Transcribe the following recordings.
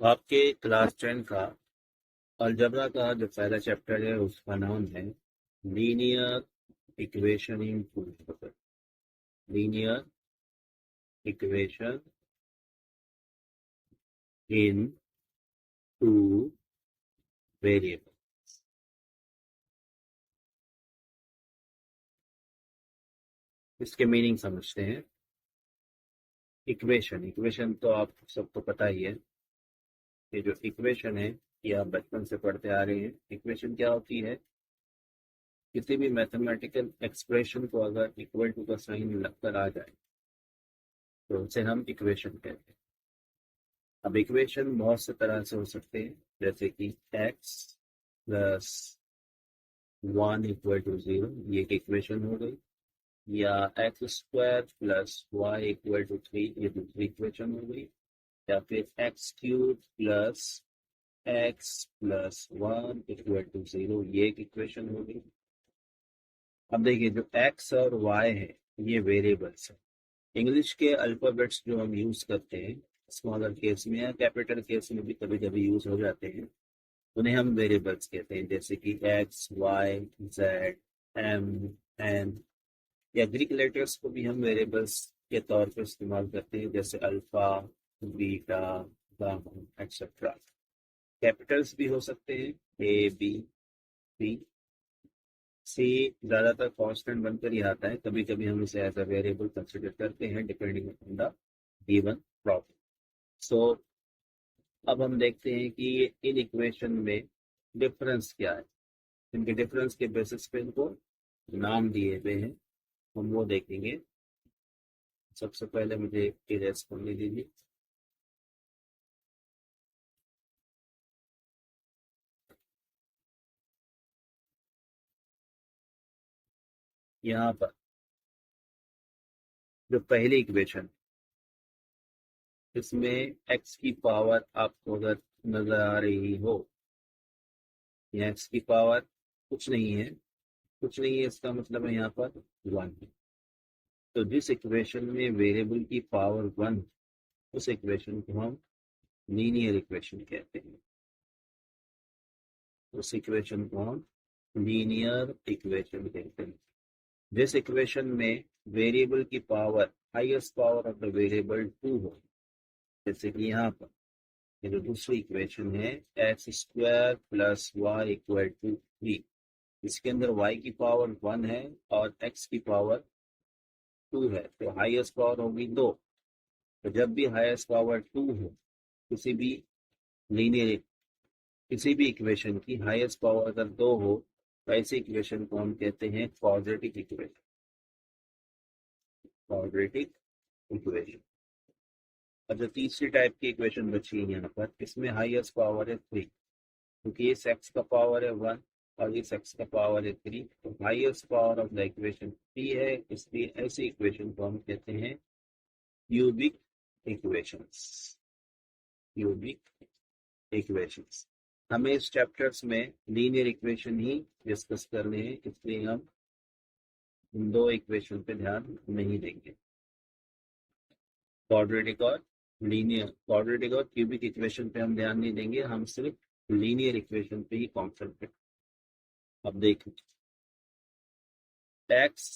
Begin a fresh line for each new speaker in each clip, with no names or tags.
आपके क्लास 10 का अलजेब्रा का जो पहला चैप्टर है उसका नाम है linear equation in two linear equation in two variable. इसके मीनिंग समझते हैं। इक्वेशन इक्वेशन तो आप सबको पता ही है। ये जो इक्वेशन है ये आप बचपन से पढ़ते आ रहे हैं। इक्वेशन क्या होती है? किसी भी मैथमेटिकल एक्सप्रेशन को अगर इक्वल टू का साइन लगकर आ जाए तो उसे हम इक्वेशन कहते हैं। अब इक्वेशन बहुत से तरह से हो सकते हैं, जैसे कि x प्लस 1 = 0, ये एक इक्वेशन हो गई, या x² plus Y equal to 3, ये दूसरी इक्वेशन हो गई, या फिर x³ plus x plus 1 equal to 0, ये एक इक्वेशन हो गई। अब देखिए, जो x और y है ये वेरिएबल्स है। इंग्लिश के अल्फाबेट्स जो हम यूज करते हैं स्मॉलर केस में या कैपिटल केस में भी कभी कभी यूज हो जाते हैं, उन्हें हम वेरिएबल्स कहते हैं, जैसे कि X, Y, Z, M, N. या ग्रीक लेटर्स को भी हम वेरिएबल्स के तौर पर इस्तेमाल करते हैं, जैसे alpha, beta, gamma etcetera. Capitals भी हो सकते हैं, ए, बी, सी। सी ज्यादातर कांस्टेंट बनकर ही आता है, कभी कभी हम इसे एज अ वेरिएबल कंसिडर करते हैं depending on the given problem. So अब हम देखते हैं कि इन इक्वेशन में डिफरेंस क्या है। इनके डिफरेंस के बेसिस पे इनको नाम दिए हुए हैं, हम वो देखेंगे। सबसे पहले मुझे इरेज करने दीजिए। यहाँ पर जो पहली इक्वेशन, इसमें x की पावर आपको अगर नजर आ रही हो, या x की पावर कुछ नहीं है, कुछ नहीं है इसका मतलब है यहाँ पर 1 है। तो जिस इक्वेशन में वेरिएबल की पावर 1, उस इक्वेशन को हम लीनियर इक्वेशन कहते हैं। उस इक्वेशन को हम लीनियर इक्वेशन कहते हैं। जिस इक्वेशन में वेरिएबल की power, highest power of the variable 2 हो, जैसे कि यहाँ पर ये जो दूसरी इक्वेशन है x² plus Y equal to 3, इसके अंदर y की पावर 1 है और x की पावर 2 है, तो हाईएस्ट पावर होगी 2। तो जब भी हाईएस्ट पावर 2 हो किसी भी लीनियर, किसी भी इक्वेशन की हाईएस्ट पावर अगर 2 हो, तो ऐसी इक्वेशन को हम कहते हैं क्वाड्रेटिक इक्वेशन। Quadratic equation. और जो तीसरी टाइप की इक्वेशन बची है यहाँ पर, इसमें हाईएस्ट पावर है 3, क्योंकि इस एक्स का पावर है 1 और इस एक्स का पावर है 3, तो highest power of the equation 3 है, इसलिए ऐसी इक्वेशन को हम कहते हैं क्यूबिक इक्वेशंस। Cubic equations. हमें इस चैप्टर्स में लीनियर इक्वेशन ही डिस्कस करने हैं, इसलिए हम इन दो इक्वेशन पे ध्यान नहीं देंगे। क्वाड्रेटिक और क्वाड्रेटिक और क्यूबिक इक्वेशन पे हम ध्यान नहीं देंगे, हम सिर्फ लीनियर इक्वेशन पे ही कॉन्सेंट्रेट। अब देखिए, x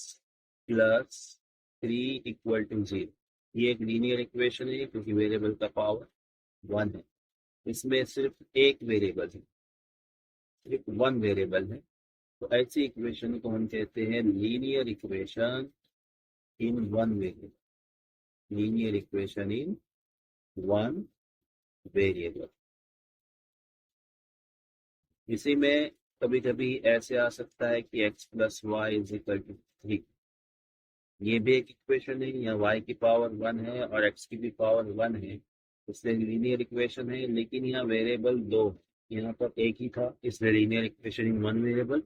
प्लस 3 इक्वल टू 0, ये एक लीनियर इक्वेशन है क्योंकि वेरिएबल का पावर 1 है। इसमें सिर्फ एक वेरिएबल है, सिर्फ 1 वेरिएबल है, तो ऐसी इक्वेशन को हम कहते हैं लीनियर इक्वेशन इन 1 वेरिएबल। लीनियर इक्वेशन इन 1 वेरिएबल। इसी में कभी कभी ऐसे आ सकता है कि x plus Y is equal to 3, ये भी एक इक्वेशन है, या y की पावर 1 है और x की भी पावर 1 है, इसलिए लीनियर इक्वेशन है। लेकिन यहाँ वेरिएबल 2, यहाँ पर एक ही था, इसलिए लीनियर इक्वेशन इन 1 वेरिएबल।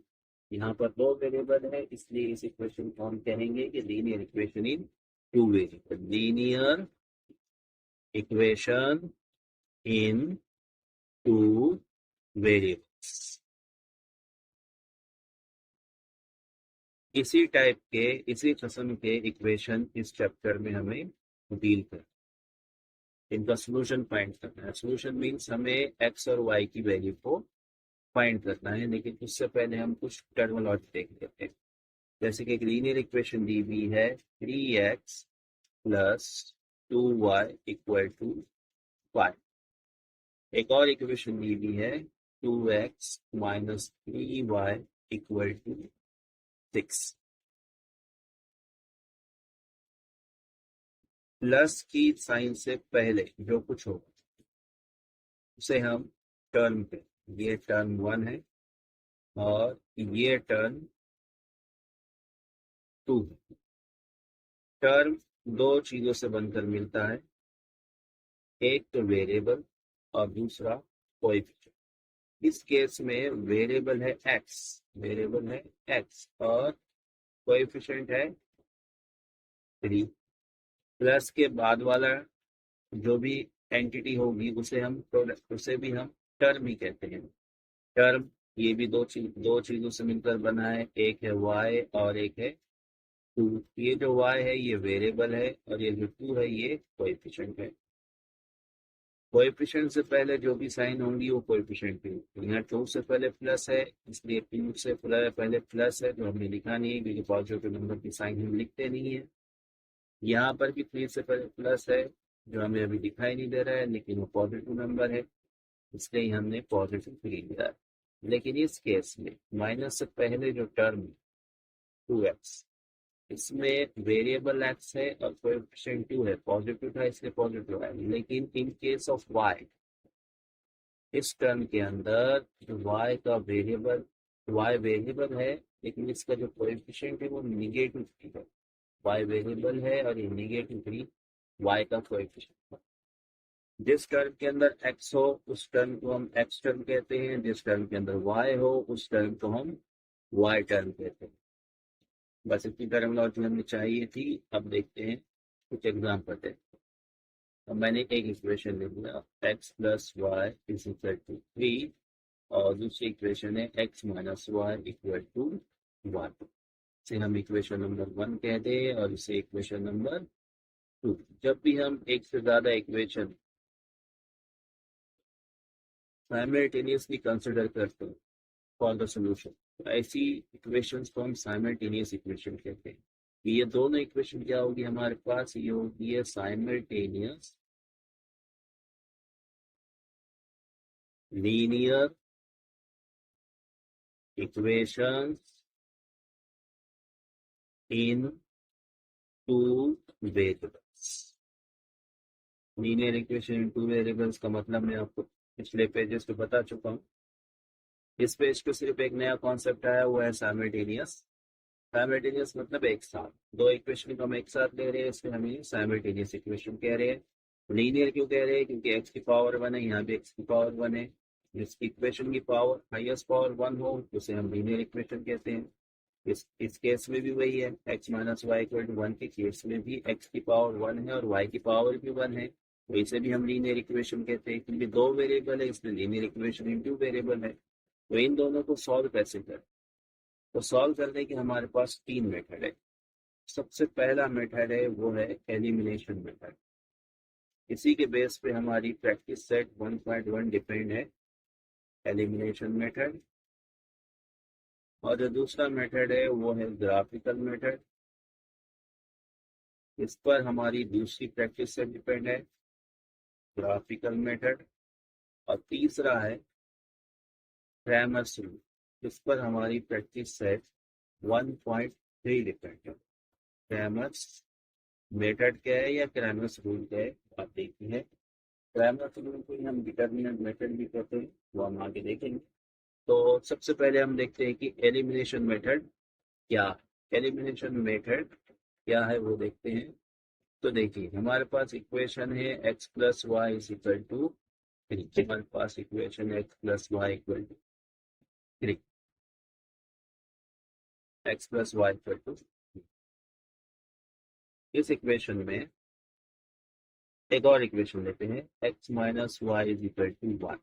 यहाँ पर 2 वेरिएबल है, इसलिए इस इक्वेशन को हम कहेंगे कि लीनियर इक्वेशन इन 2 वेरिएबल। लीनियर इक्वेशन इन 2 वेरिएबल्स। इसी टाइप के, इसी किस्म के इक्वेशन इस चैप्टर में हमें डील कर। इनका सोल्यूशन फाइंड करना है। सोल्यूशन मीन्स हमें एक्स और वाई की वैल्यू को फाइंड करना है, लेकिन उससे पहले हम कुछ टर्मिनोलॉजी देख लेते हैं। जैसे कि एक लीनियर इक्वेशन दी हुई है 3x plus 2y equal to 5। एक और इक्वेशन दी हुई है 2x minus 3y equal to 6। Plus की साइन से पहले जो कुछ होगा उसे हम टर्म पे, ये टर्म 1 है और ये टर्म 2 है। टर्म दो चीजों से बनकर मिलता है, एक तो वेरिएबल और दूसरा कोएफिशिएंट। इस केस में वेरिएबल है x और कोएफिशिएंट है 3। प्लस के बाद वाला जो भी एंटिटी होगी उसे भी हम टर्म ही कहते हैं। टर्म ये भी दो चीजों से मिलकर बना है, एक है y और एक है 2। ये जो y है ये वेरिएबल है और ये जो 2 है ये कोएफिशिएंट है। कोएफिशिएंट से पहले जो भी साइन होंगी वो कोएफिशिएंट भी होगी। यहाँ 2 से पहले प्लस है, इसलिए 2 से पहले प्लस है, जो हमने लिखा नहीं है क्योंकि पॉजिटिव नंबर की साइन हम लिखते नहीं है। यहाँ पर भी 3 से पहले प्लस है, जो हमें अभी दिखाई नहीं दे रहा है, लेकिन वो पॉजिटिव नंबर है, इसलिए हमने पॉजिटिव 3 लिया है। लेकिन इस केस में माइनस से पहले जो टर्म 2x, इसमें वेरिएबल x है और कोएफिशिएंट 2 है, पॉजिटिव था इसलिए पॉजिटिव है। लेकिन इन केस ऑफ y, इस टर्म के अंदर जो y का वेरिएबल, y वेरिएबल है लेकिन इसका जो कोएफिशिएंट है वो निगेटिव 3 है। y वेरिएबल है और ये निगेटिव 3 y का कोएफिशिएंट। जिस टर्म के अंदर x हो उस टर्म को हम x टर्म कहते हैं, जिस टर्म के अंदर y हो उस टर्म को हम y टर्म कहते हैं। बस इतनी टर्मिनोलॉजी हमें चाहिए थी। अब देखते हैं कुछ एग्जाम्पल है। अब मैंने एक इक्वेशन ले लिया x plus Y is equal to 3 और दूसरी इक्वेशन है x minus Y equal to 1। इसे हम इक्वेशन नंबर 1 कहते हैं और इसे इक्वेशन नंबर 2। जब भी हम एक से ज्यादा इक्वेशन साइमल्टेनियसली कंसिडर करते हैं फॉर द सोल्यूशन, ऐसी इक्वेशंस को हम साइमल्टेनियस इक्वेशन कहते हैं। ये दोनों इक्वेशन क्या होगी हमारे पास, ये होगी है simultaneous linear equations in two variables. Linear equation in two variables का मतलब मैं आपको पिछले पेजेस पे बता चुका हूँ। इस पेज पे सिर्फ एक नया कॉन्सेप्ट आया हुआ है साइमल्टेनियस। साइमल्टेनियस मतलब एक साथ दो इक्वेशन को हम एक साथ ले रहे हैं, इसमें हम साइमल्टेनियस इक्वेशन कह रहे हैं। लीनियर क्यों कह रहे हैं, क्योंकि x की पावर 1 है, यहाँ भी x की पावर 1 है। जिस इक्वेशन की पावर हाईएस्ट पावर 1 हो उसे हम लीनियर इक्वेशन कहते हैं। इस केस में भी वही है, x minus Y equal to 1 के केस में भी x की पावर 1 है और y की पावर भी 1 है, तो इसे भी हम लीनियर इक्वेशन कहते हैं। क्योंकि दो वेरिएबल है इसलिए linear equation in two variable है। तो इन दोनों को सॉल्व कैसे करें, तो सॉल्व करने के हमारे पास 3 मेथड है। सबसे पहला मेथड है वो है एलिमिनेशन मेथड। इसी के बेस पे हमारी प्रैक्टिस सेट 1.1 डिपेंड है, एलिमिनेशन मेथड। और जो दूसरा मेथड है वो है ग्राफिकल मेथड, इस पर हमारी दूसरी प्रैक्टिस सेट डिपेंड है, ग्राफिकल मेथड। और तीसरा है क्रैमर्स रूल, इस पर हमारी प्रैक्टिस सेट 1.3 डिपेंड है। क्रैमर्स मेथड क्या है या क्रैमर्स रूल क्या है आप देखिए। क्रैमर्स रूल को ही हम डिटर्मिनेंट मेथड भी कहते हैं, वो हम आगे देखेंगे। तो सबसे पहले हम देखते हैं कि एलिमिनेशन मेथड क्या है। एलिमिनेशन मेथड क्या है वो देखते हैं। तो देखिए हमारे पास इक्वेशन है x plus Y is equal to 3। हमारे पास इक्वेशन है x plus Y equal to 3, x plus Y equal to. इस इक्वेशन में एक और इक्वेशन लेते हैं x minus Y is equal to 1।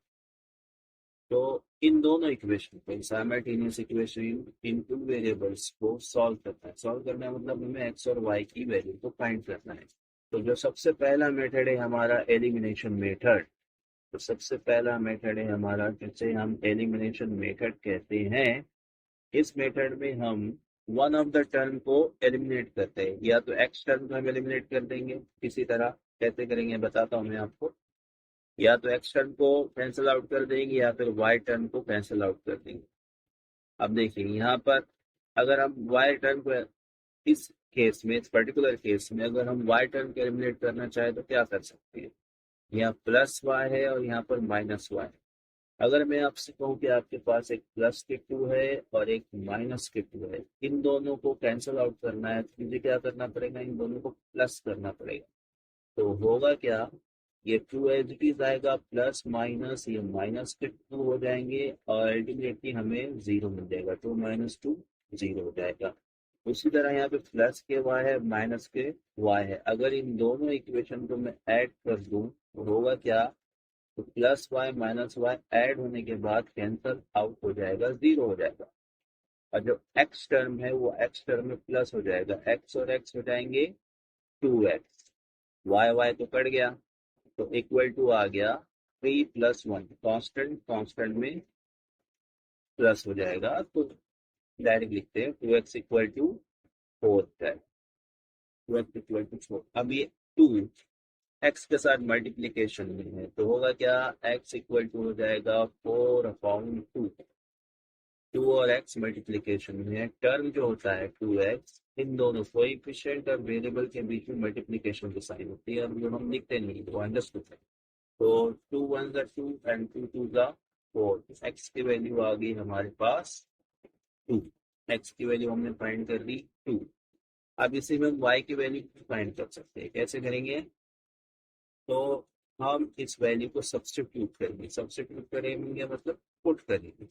तो इन दोनों इक्वेशन को simultaneous equation in two variables को सॉल्व करना है। सॉल्व करना है मतलब हमें x और y की वैल्यू को फाइंड करना है। तो जो सबसे पहला मेथड है हमारा एलिमिनेशन मेथड, तो सबसे पहला मेथड है हमारा जिसे हम एलिमिनेशन मेथड कहते हैं। इस मेथड में हम वन ऑफ द टर्म को एलिमिनेट करते हैं, या तो एक्स टर्म को हम एलिमिनेट कर देंगे इसी तरह। कैसे करेंगे बताता हूँ मैं आपको। या तो एक्स टर्म को कैंसिल आउट कर देंगे या फिर वाई टर्म को कैंसिल आउट कर देंगे। अब देखिए यहाँ पर अगर हम वाई टर्म को, इस केस में, इस पर्टिकुलर केस में अगर हम वाई टर्म को एलिमिनेट करना चाहे तो क्या कर सकते हैं। यहाँ प्लस वाई है और यहाँ पर माइनस वाई। अगर मैं आपसे कहूँ कि आपके पास एक प्लस के टू है और एक माइनस के टू है, इन दोनों को कैंसिल आउट करना है तो मुझे क्या करना पड़ेगा, इन दोनों को प्लस करना पड़ेगा। तो होगा क्या, ये टू एज इट इज आएगा, प्लस माइनस ये माइनस के टू हो जाएंगे और अल्टीमेटली हमें जीरो मिल जाएगा। टू माइनस टू जीरो हो जाएगा। उसी तरह यहाँ पे प्लस के वाई है, माइनस के वाई है। अगर इन दोनों इक्वेशन को मैं ऐड कर दूं तो होगा क्या, तो plus Y minus Y add होने के बाद कैंसल आउट हो जाएगा, जीरो हो जाएगा। और जो एक्स टर्म है वो एक्स टर्म में प्लस हो जाएगा, एक्स और एक्स हो जाएंगे टू एक्स। वाई वाई तो कट गया, तो इक्वल टू आ गया 3 + 1, कांस्टेंट कांस्टेंट में प्लस हो जाएगा। तो डायरेक्ट लिखते हैं 2x इक्वल टू 4 है। 2x equal to 4। अब ये 2 x के साथ मल्टीप्लीकेशन में है तो होगा क्या, x इक्वल टू हो जाएगा 4/2। 2 और x मल्टीप्लीकेशन में है। टर्म जो होता है 2x, इन दोनों कोएफिशिएंट और वेरिएबल के बीच में मल्टीप्लीकेशन की साइन होती है। अब जो हम लिखते नहीं वो अंडरस्टूड है। तो 2 1 2 एंड 2 2 4। x की वैल्यू आ गई हमारे पास 2। x की वैल्यू हमने फाइंड कर दी 2। अब इसी में y की वैल्यू फाइंड कर सकते हैं। कैसे करेंगे, तो हम इस वैल्यू को सब्स्टिट्यूट करेंगे। सब्स्टिट्यूट करेंगे मतलब पुट करेंगे।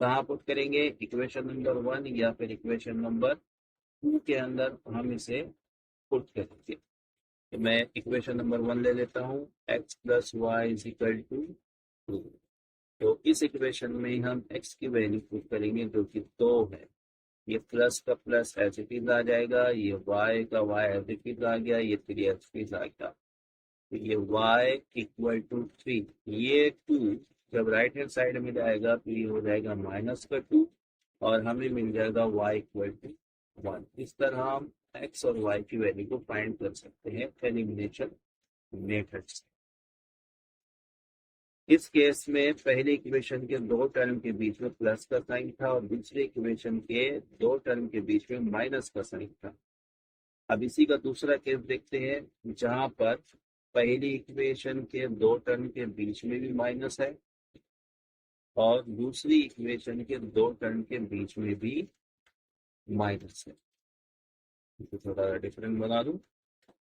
कहाँ पुट करेंगे, इक्वेशन नंबर 1 या फिर इक्वेशन नंबर 2 के अंदर हम इसे पुट करेंगे। तो मैं इक्वेशन नंबर 1 ले लेता हूँ, x + y = 2। तो इस इक्वेशन में हम x की वैल्यू पुट करेंगे जो कि 2 है। ये प्लस का प्लस एज इट इज आ जाएगा, ये y का y एज इट इज आ गया, ये 3 एज इट इज आ गया। तो ये y इक्वल टू 3। ये 2 जब राइट हैंड साइड में जाएगा तो ये हो जाएगा माइनस का 2 और हमें मिल जाएगा y इक्वल टू 1। इस तरह हम x और y की वैल्यू को फाइंड कर सकते हैं एलिमिनेशन मेथड से। इस केस में पहले इक्वेशन के दो टर्म के बीच में प्लस का साइन था और दूसरे इक्वेशन के दो टर्म के बीच में माइनस का साइन था। अब इसी का दूसरा केस देखते हैं जहां पर पहली इक्वेशन के दो टर्म के बीच में भी माइनस है और दूसरी इक्वेशन के दो टर्म के बीच में भी माइनस है। तो थोड़ा डिफरेंट बना दूं,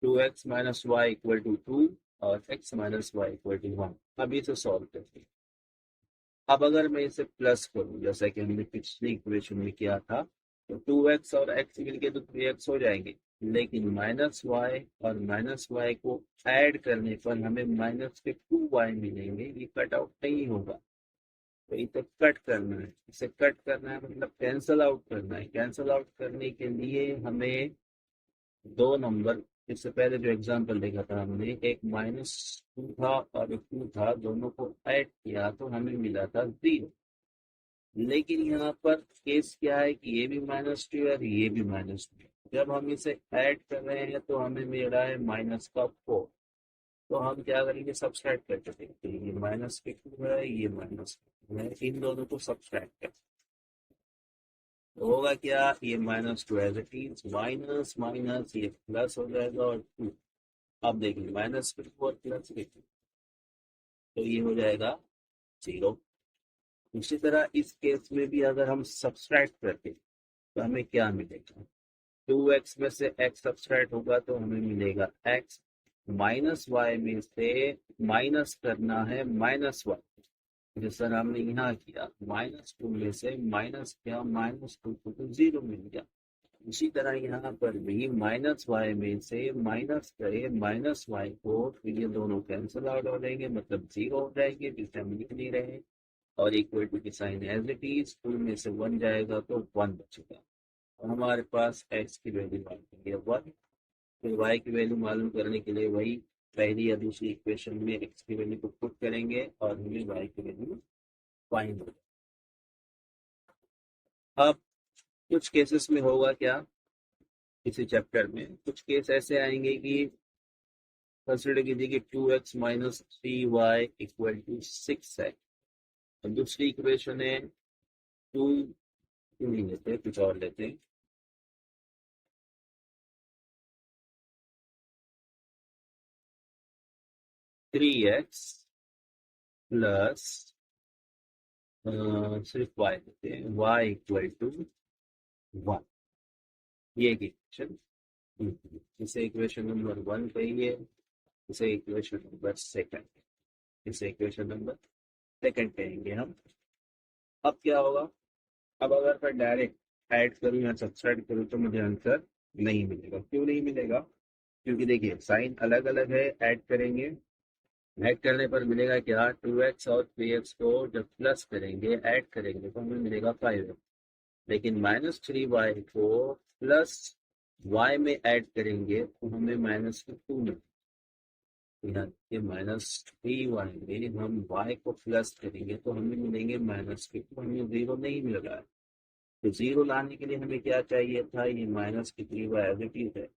2x - y = 2 और x - y = 1। अब इसे सॉल्व करते हैं। अब अगर मैं इसे प्लस करूं जैसा कि हमने पिछली इक्वेशन में किया था, तो 2x और x मिलके तो 3x हो जाएंगे, लेकिन -y और -y को ऐड करने पर हमें -2y मिलेंगे। ये कट आउट नहीं होगा, तो इसे कट करना है। इसे कट करना है मतलब कैंसल आउट करना है। कैंसल आउट करने के लिए हमें दो नंबर, इससे पहले जो एग्जांपल देखा था हमने, एक -2 था और एक 2 था, दोनों को ऐड किया तो हमें मिला था 0। लेकिन यहाँ पर केस क्या है कि ये भी -2 है और ये भी -2। जब हम इसे ऐड कर रहे हैं तो हमें मिल रहा है -4। तो हम क्या करेंगे, सब्सट्रैक्ट करके देखते हैं। ये -2 है, ये -2 है, इन दोनों को सब्सट्रैक्ट करते हैं। तो होगा क्या, ये -2 as it is, minus minus ये प्लस हो जाएगा और 2। अब देखिए -2 और +2 तो ये हो जाएगा 0। इसी तरह इस केस में भी अगर हम सब्सट्रैक्ट करते तो हमें क्या मिलेगा, 2x में से x सब्सट्रैक्ट होगा तो हमें मिलेगा x। -y में से माइनस करना है -1, जिस तरह हमने यहाँ किया। -2 में से माइनस किया, -2 को तो 0 मिल गया। इसी तरह यहाँ पर भी -y में से माइनस करे -y को, फिर ये दोनों कैंसिल आउट हो जाएंगे मतलब 0 हो जाएंगे, जिसे हम लिख नहीं रहे। और इक्वल टू की साइन एज इट इज, 2 में से 1 जाएगा तो 1 बचेगा और हमारे पास x की वैल्यू आ गई है 1। फिर y की वैल्यू मालूम करने के लिए वही पहली या दूसरी इक्वेशन में x की वैल्यू को पुट करेंगे और हमें y की वैल्यू फाइंड होगा। अब कुछ केसेस में होगा क्या, इसी चैप्टर में कुछ केस ऐसे आएंगे कि कंसिडर कीजिए कि 2x minus 3y equal to 6 है। और दूसरी इक्वेशन है 2 नहीं लेते, कुछ और लेते हैं। 3x प्लस सिर्फ y लेते हैं, y इक्वल टू 1। ये एक इक्वेशन, इसे इक्वेशन नंबर 1 कहिए, इसे इक्वेशन नंबर सेकंड, इसे इक्वेशन नंबर सेकंड कहेंगे हम। अब क्या होगा, अब अगर मैं डायरेक्ट ऐड करूं या सब्सट्रैक्ट करूं तो मुझे आंसर नहीं मिलेगा। क्यों नहीं मिलेगा, क्योंकि देखिए साइन अलग अलग है। ऐड करेंगे, ऐड करने पर मिलेगा क्या, 2x और 3x को जब प्लस करेंगे ऐड करेंगे तो हमें मिलेगा 5x। लेकिन -3y को प्लस y में ऐड करेंगे तो हमें -2 मिलेगा। यहाँ ये -3y में हम y को प्लस करेंगे तो हमें मिलेंगे -2, तो हमें जीरो नहीं मिल रहा है। तो जीरो लाने के लिए हमें क्या चाहिए था, ये -3y एज इट इज है।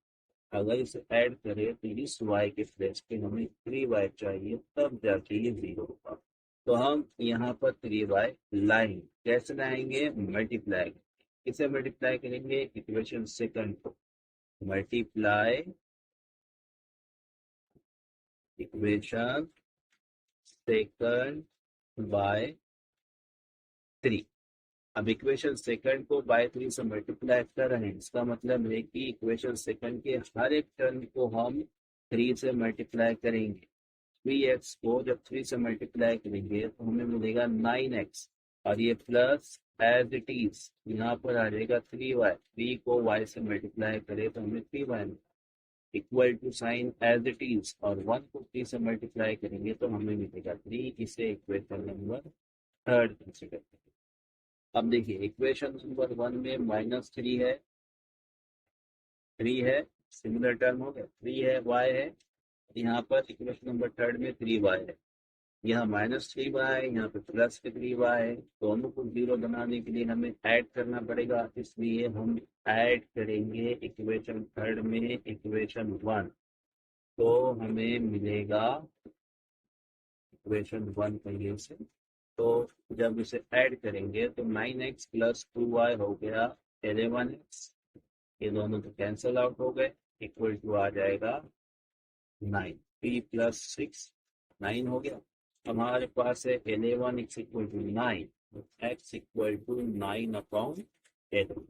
अगर इसे ऐड करें तो इस y के प्लेस पे हमें 3y चाहिए, तब जाके ये जीरो होगा। तो हम यहाँ पर 3y लाएंगे। कैसे लाएंगे, मल्टीप्लाई। इसे मल्टीप्लाई करेंगे इक्वेशन सेकंड को, मल्टीप्लाई इक्वेशन सेकंड बाय 3। अब इक्वेशन सेकंड को बाय 3 से मल्टीप्लाई कर रहे हैं, इसका मतलब है कि इक्वेशन सेकंड के हर एक टर्म को हम 3 से मल्टीप्लाई करेंगे। 3x को जब 3 से मल्टीप्लाई करेंगे तो हमें मिलेगा 9x, और ये प्लस एज इट इज यहाँ पर आ जाएगा 3y। 3 को y से मल्टीप्लाई करें तो हमें 3y equal to sign as it is, और 1 को 3 से मल्टीप्लाई करेंगे तो हमें मिलेगा 3। इसे इक्वेशन नंबर थर्ड कंसिडर करें। अब देखिए इक्वेशन नंबर 1 में -3 है, 3 है, सिमिलर टर्म हो गया, 3 है, y है। यहाँ पर इक्वेशन नंबर थर्ड में 3y है, यहाँ -3y, यहाँ पे +3y है। दोनों को जीरो बनाने के लिए हमें ऐड करना पड़ेगा, इसलिए हम ऐड करेंगे इक्वेशन थर्ड में इक्वेशन 1। तो हमें मिलेगा इक्वेशन 1 कहिए से। तो जब इसे ऐड करेंगे तो 9x प्लस 2y हो गया 11x, ये दोनों तो कैंसल आउट हो गए, इक्वल टू आ जाएगा 9। 3 प्लस 6 9 हो गया। अब हमारे पास है 11 x equal to 9, x equal to 9 upon 11।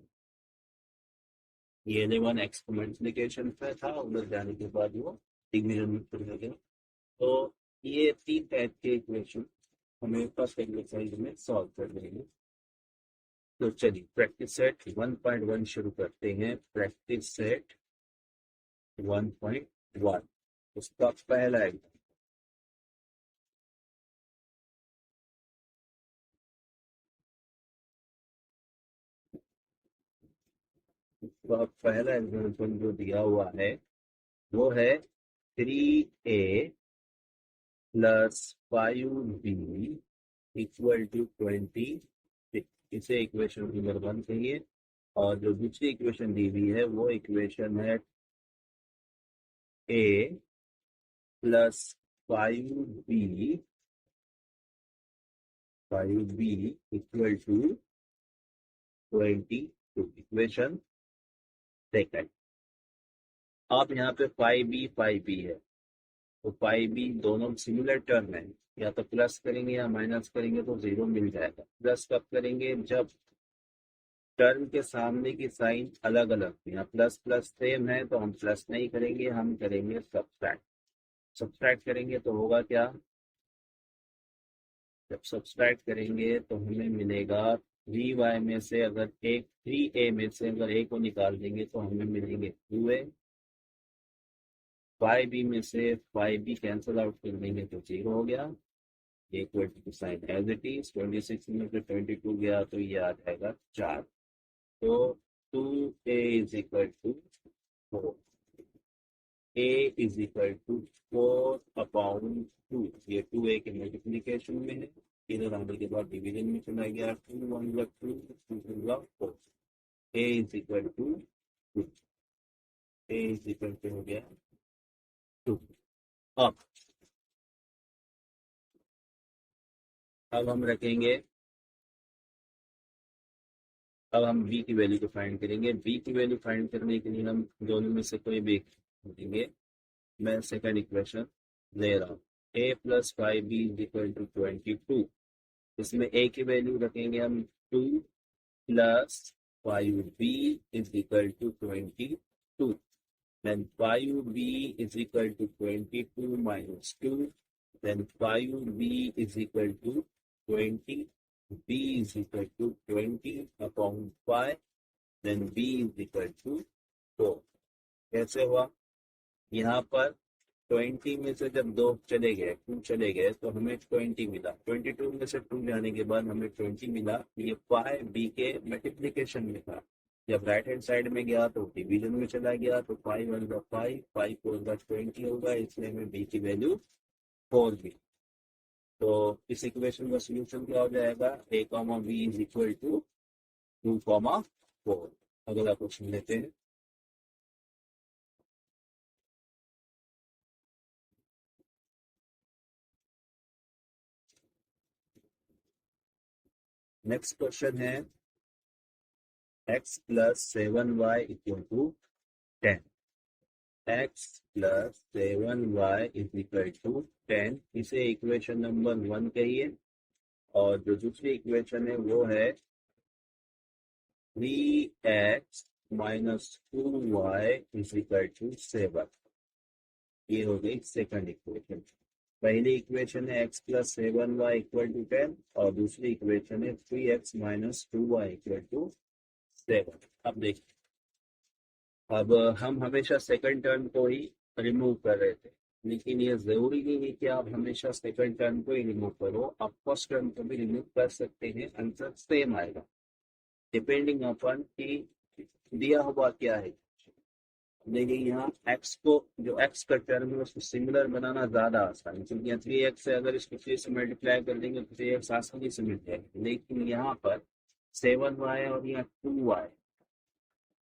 ये 11 एक्स को मल्टीप्लीकेशन पे था, उधर जाने के बाद वो डिवीजन में पड़ गया। तो ये 3 टाइप के इक्वेशन हमें फर्स्ट एक्सरसाइज में सॉल्व कर देंगे। तो चलिए प्रैक्टिस सेट 1.1 शुरू करते हैं। प्रैक्टिस सेट 1.1, उसका पहला एग्जाम्पल। उसका पहला एग्जाम्पल जो दिया हुआ है वो है 3a plus 5b equal to 20। इसे इक्वेशन नंबर 1 कहिए। और जो दूसरी इक्वेशन दी हुई है वो इक्वेशन है a plus 5b, 5b equal to 22। Equation second. अब यहाँ पे 5b है, तो 5b दोनों सिमिलर टर्म है, या तो प्लस करेंगे या माइनस करेंगे तो जीरो मिल जाएगा। प्लस कब करेंगे, जब टर्म के सामने की साइन अलग अलग, यहाँ प्लस प्लस सेम है तो हम प्लस नहीं करेंगे, हम करेंगे सब्सट्रैक्ट। सब्सट्रैक्ट करेंगे तो होगा क्या, जब सब्सट्रैक्ट करेंगे तो हमें मिलेगा 3y में से अगर एक 3a में से अगर a को निकाल देंगे तो हमें मिलेंगे 2a। 5b में से 5b कैंसिल आउट कर देंगे तो जीरो हो गया। Equal to sign as it is, 26 में से 22 गया तो ये आ जाएगा 4। तो 2a is equal to 4। A is equal to 4/2। ये 2 ए के मल्टीप्लीकेशन में है, इधर आने के बाद डिवीजन में चला गया, 2 1 2 2 4। A is equal to 2, A is equal to हो गया 2। अब हम रखेंगे, अब हम बी की वैल्यू को फाइंड करेंगे। बी की वैल्यू फाइंड करने के लिए हम दोनों में से कोई भी देंगे। मैं सेकंड इक्वेशन ले रहा हूँ, a plus 5b is equal to 22। इसमें ए की वैल्यू रखेंगे हम 2 plus 5b is equal to 22। Then 5b is equal to 22 minus 2। Then 5b is equal to 20। b is equal to 20 upon 5, then b is equal to 4। कैसे हुआ? यहाँ पर 20 में से जब 2 चले गए, 2 चले गए तो हमें 20 मिला। 22 में से 2 जाने के बाद हमें 20 मिला। ये 5 b के मल्टीप्लीकेशन में था। जब राइट हैंड साइड में गया तो डिवीजन में चला गया, तो 5 1 5, 5 4 20 होगा, इसलिए हमें b की वैल्यू 4 मिली। तो इस इक्वेशन का सोल्यूशन क्या हो जाएगा? a comma b is equal to 2,4। अगला क्वेश्चन लेते हैं। नेक्स्ट क्वेश्चन है x plus 7y equal to 10। x plus 7y is equal to 10, इसे इक्वेशन नंबर 1 कहिए। और जो दूसरी इक्वेशन है वो है 3x minus 2y is equal to 7। ये हो गई सेकंड इक्वेशन। पहली इक्वेशन है x plus 7y equal to 10 और दूसरी इक्वेशन है 3x minus 2y equal to 7। अब देखिए, अब हम हमेशा सेकंड टर्म को ही रिमूव कर रहे थे, लेकिन ये जरूरी नहीं है कि आप हमेशा सेकंड टर्म को ही रिमूव करो, आप फर्स्ट टर्म को भी रिमूव कर सकते हैं, आंसर सेम आएगा डिपेंडिंग अपॉन कि दिया हुआ क्या है। देखिए यहाँ x को, जो x का टर्म है उसको सिमिलर बनाना ज्यादा आसान है, क्योंकि यहाँ 3x से अगर इसको 3 से मल्टीप्लाई कर देंगे तो 3x आसानी से मिल जाएगा। लेकिन यहाँ पर 7y और यहाँ 2y,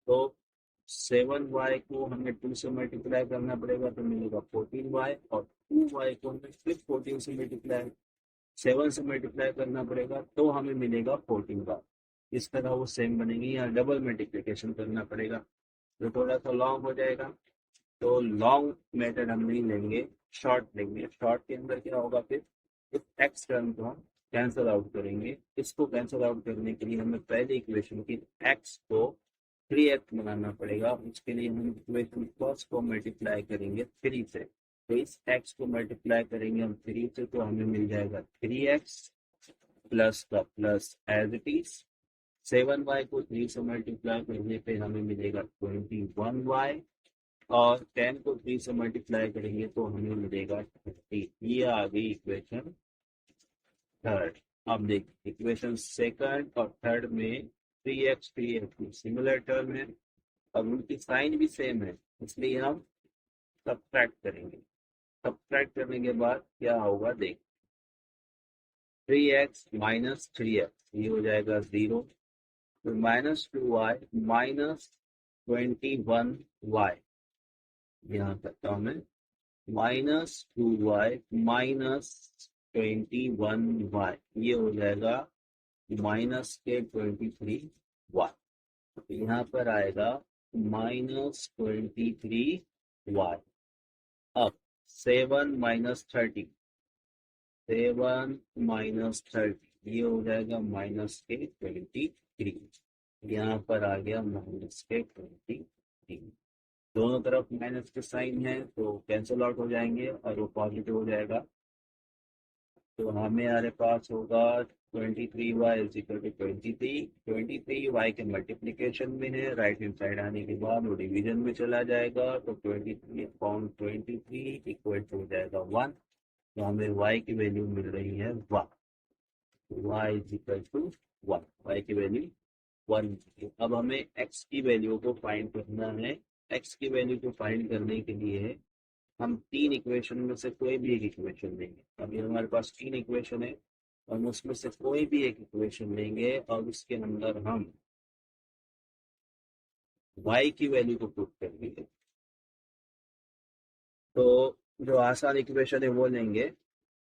तो 7y को हमें 2 से मल्टीप्लाई करना पड़ेगा तो मिलेगा 14y, और 2y को हमें फिर 14 से मल्टीप्लाई 7 से मल्टीप्लाई करना पड़ेगा तो हमें मिलेगा 14y। इस तरह वो सेम बनेगी। यहाँ डबल मल्टीप्लिकेशन करना पड़ेगा जो थोड़ा सा लॉन्ग हो जाएगा, तो लॉन्ग मेथड हम नहीं लेंगे, शॉर्ट लेंगे। शॉर्ट के अंदर क्या होगा, फिर इस एक्स टर्म को हम कैंसिल आउट करेंगे। इसको कैंसिल आउट करने के लिए हमें पहले इक्वेशन की एक्स को 3x बनाना पड़ेगा। उसके लिए हम इक्वेशन फर्स्ट को मल्टीप्लाई करेंगे 3 से, तो इस x को मल्टीप्लाई करेंगे हम 3 से, तो हमें मिल जाएगा 3x प्लस का plus as it is. 7y को 3 से मल्टीप्लाई करने पे हमें मिलेगा 21y, और 10 को 3 से मल्टीप्लाई करेंगे तो हमें मिलेगा 30। ये आ गई इक्वेशन थर्ड। अब देखिए इक्वेशन सेकंड और थर्ड में 3x सिमिलर टर्म है, अब उनकी साइन भी सेम है, इसलिए हम सब्ट्रैक्ट करेंगे। सब्ट्रैक्ट करने के बाद क्या होगा देख, 3x माइनस 3x ये हो जाएगा 0, तो -2y माइनस 21y, यहाँ करता हूँ मैं, -2y माइनस 21y, ये हो जाएगा माइनस के 23y। तो यहाँ पर आएगा -23y। अब 7 माइनस 30, 7 माइनस 30 ये हो जाएगा माइनस के 23। यहाँ पर आ गया माइनस के 23। दोनों तरफ माइनस के साइन है तो कैंसिल आउट हो जाएंगे और वो पॉजिटिव हो जाएगा। तो हमारे पास होगा 23y is equal to 23y के मल्टीप्लीकेशन में है, राइट हैंड साइड आने के बाद वो डिवीजन में चला जाएगा, तो 23/23 इक्वल टू हो जाएगा 1। तो हमें y की वैल्यू मिल रही है 1, y is equal to 1, y की वैल्यू 1। अब हमें x की वैल्यू को फाइंड करना है एक्स की वैल्यू को फाइंड करने के लिए हम तीन इक्वेशन में से कोई भी एक इक्वेशन लेंगे। अभी हमारे पास तीन इक्वेशन है, हम उसमें से कोई भी एक इक्वेशन लेंगे और उसके अंदर हम y की वैल्यू को पुट कर देंगे। तो जो आसान इक्वेशन है वो लेंगे।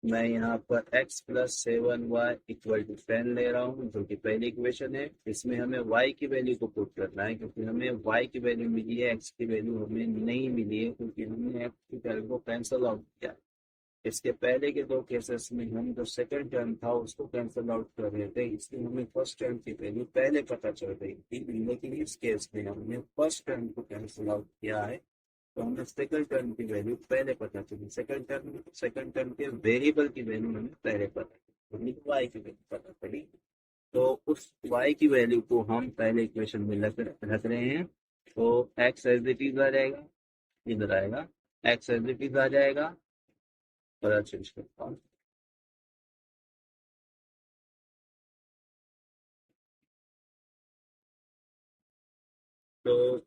मैं यहाँ पर x plus 7y equal to 10 ले रहा हूँ, जो कि पहली इक्वेशन है। इसमें हमें y की वैल्यू को पुट करना है, क्योंकि हमें y की वैल्यू मिली है, x की वैल्यू हमें नहीं मिली है, क्योंकि हमने x की वैल्यू को कैंसल आउट किया। इसके पहले के दो केसेस में हम जो सेकंड टर्म था उसको कैंसल आउट कर रहे थे, इसलिए हमें फर्स्ट टर्म की वैल्यू पहले पता चल रही थी। लेकिन इस केस में हमने फर्स्ट टर्म को कैंसल आउट किया है, तो हमें सेकंड टर्म की वैल्यू पहले पता चली। सेकंड टर्म के वेरिएबल की वैल्यू हमें पहले पता चली, तो y की वैल्यू पता चली। तो उस y की वैल्यू को हम पहले इक्वेशन में रख रहे हैं। तो x एज इट इज आ जाएगा, इधर आएगा x एज इट इज आ जाएगा, कलर चेंज करता हूँ। तो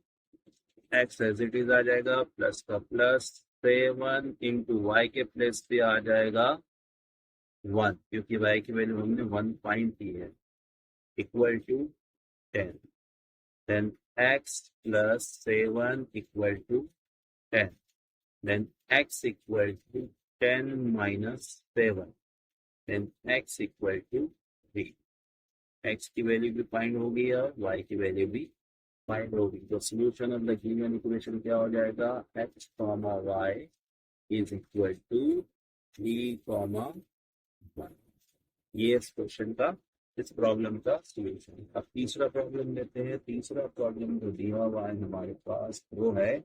x एज इट इज आ जाएगा, प्लस का प्लस 7 इंटू वाई के प्लेस पे आ जाएगा 1, क्योंकि y की वैल्यू हमने 1 फाइंड की है, equal to 10। Then x plus 7 equal to 10। Then x equal to 10 minus 7। Then x equal to 3। x की वैल्यू भी फाइंड होगी और y की वैल्यू भी फाइंड होगी। तो solution of the given equation क्या हो जाएगा, x comma y is equal to 3 comma 1। ये इस क्वेश्चन का, इस प्रॉब्लम का सोल्यूशन। अब तीसरा प्रॉब्लम लेते हैं। तीसरा प्रॉब्लम जो दिया हुआ है हमारे पास वो है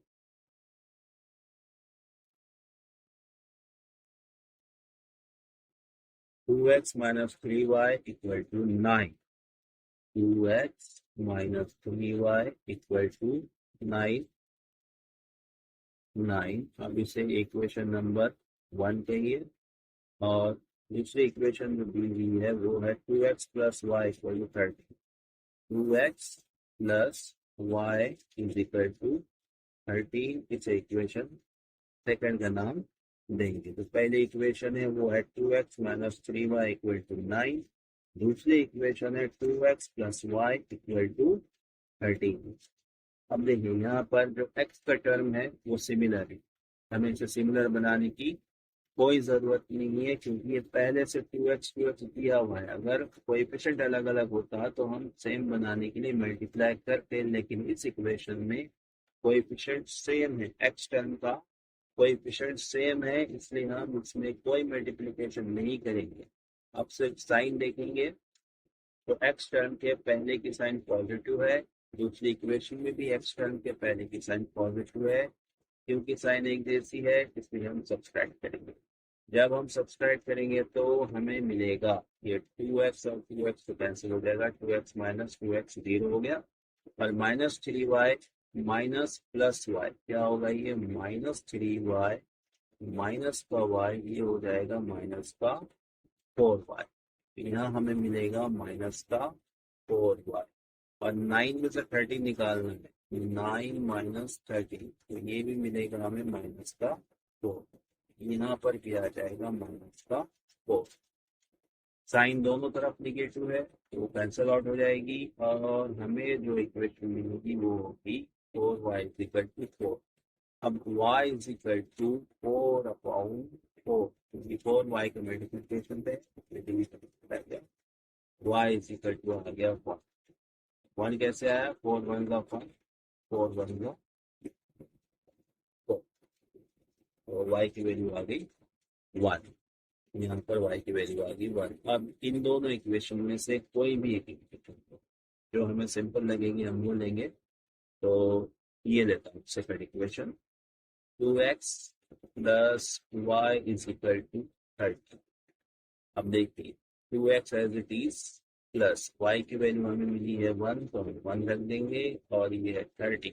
2x minus 3y equal to 9। 2x minus 3y equal to 9। 9 अब इसे इक्वेशन नंबर 1 कहिए। और दूसरी इक्वेशन जो दी हुई है वो है 2x plus Y equal to 30। 2x plus Y is equal to 13। इस इक्वेशन सेकंड का नाम देंगे। तो पहली इक्वेशन है वो है 2x minus 3y equal to 9। दूसरी इक्वेशन है 2x plus Y equal to 13। अब देखिए यहाँ पर जो x का टर्म है वो सिमिलर है, हमें इसे सिमिलर बनाने की कोई जरूरत नहीं है, क्योंकि ये पहले से 2x दिया हुआ है। अगर कोएफिशिएंट अलग अलग होता तो हम सेम बनाने के लिए मल्टीप्लाई करते, लेकिन इस इक्वेशन में कोएफिशिएंट सेम है, x टर्म का कोएफिशिएंट सेम है, इसलिए हम इसमें कोई मल्टीप्लिकेशन नहीं करेंगे। अब सिर्फ साइन देखेंगे। तो x टर्म के पहले की साइन पॉजिटिव है, दूसरी इक्वेशन में भी x टर्म के पहले की साइन पॉजिटिव है। क्योंकि साइन एक जैसी है इसलिए हम सब्सट्रैक्ट करेंगे। जब हम सब्सट्रैक्ट करेंगे तो हमें मिलेगा ये 2x और 2x तो कैंसिल हो जाएगा, 2x माइनस 2x 0 हो गया, और minus 3y minus plus y क्या होगा, ये माइनस 3y माइनस का y ये हो जाएगा माइनस का 4y। यहाँ हमें मिलेगा माइनस का 4y। और 9 में से 13 निकालना है, 9 माइनस 13, तो ये भी मिलेगा हमें माइनस का 4। यहाँ पर भी आ जाएगा माइनस का 4। साइन दोनों तरफ निगेटिव है तो वो कैंसल आउट हो जाएगी, और हमें जो इक्वेशन मिलेगी वो होगी 4y इज इक्वल टू 4। अब y is equal to 4 upon 4, क्योंकि 4y का मल्टीप्लिकेशन है, y इज इक्वल टू आ गया 1। 1 कैसे आया, 4 1 का 1, 4 1 का 4, और y की वैल्यू आ गई 1। यहाँ पर y की वैल्यू आ गई 1। अब इन दोनों इक्वेशन में से कोई भी एक इक्वेशन जो हमें सिंपल लगेगी हम वो लेंगे। तो ये लेता हूँ second equation, 2x plus Y is equal to 30। अब देखिए 2x as it is plus y की वैल्यू हमें मिली है 1, तो हम 1 रख देंगे, और ये है 30।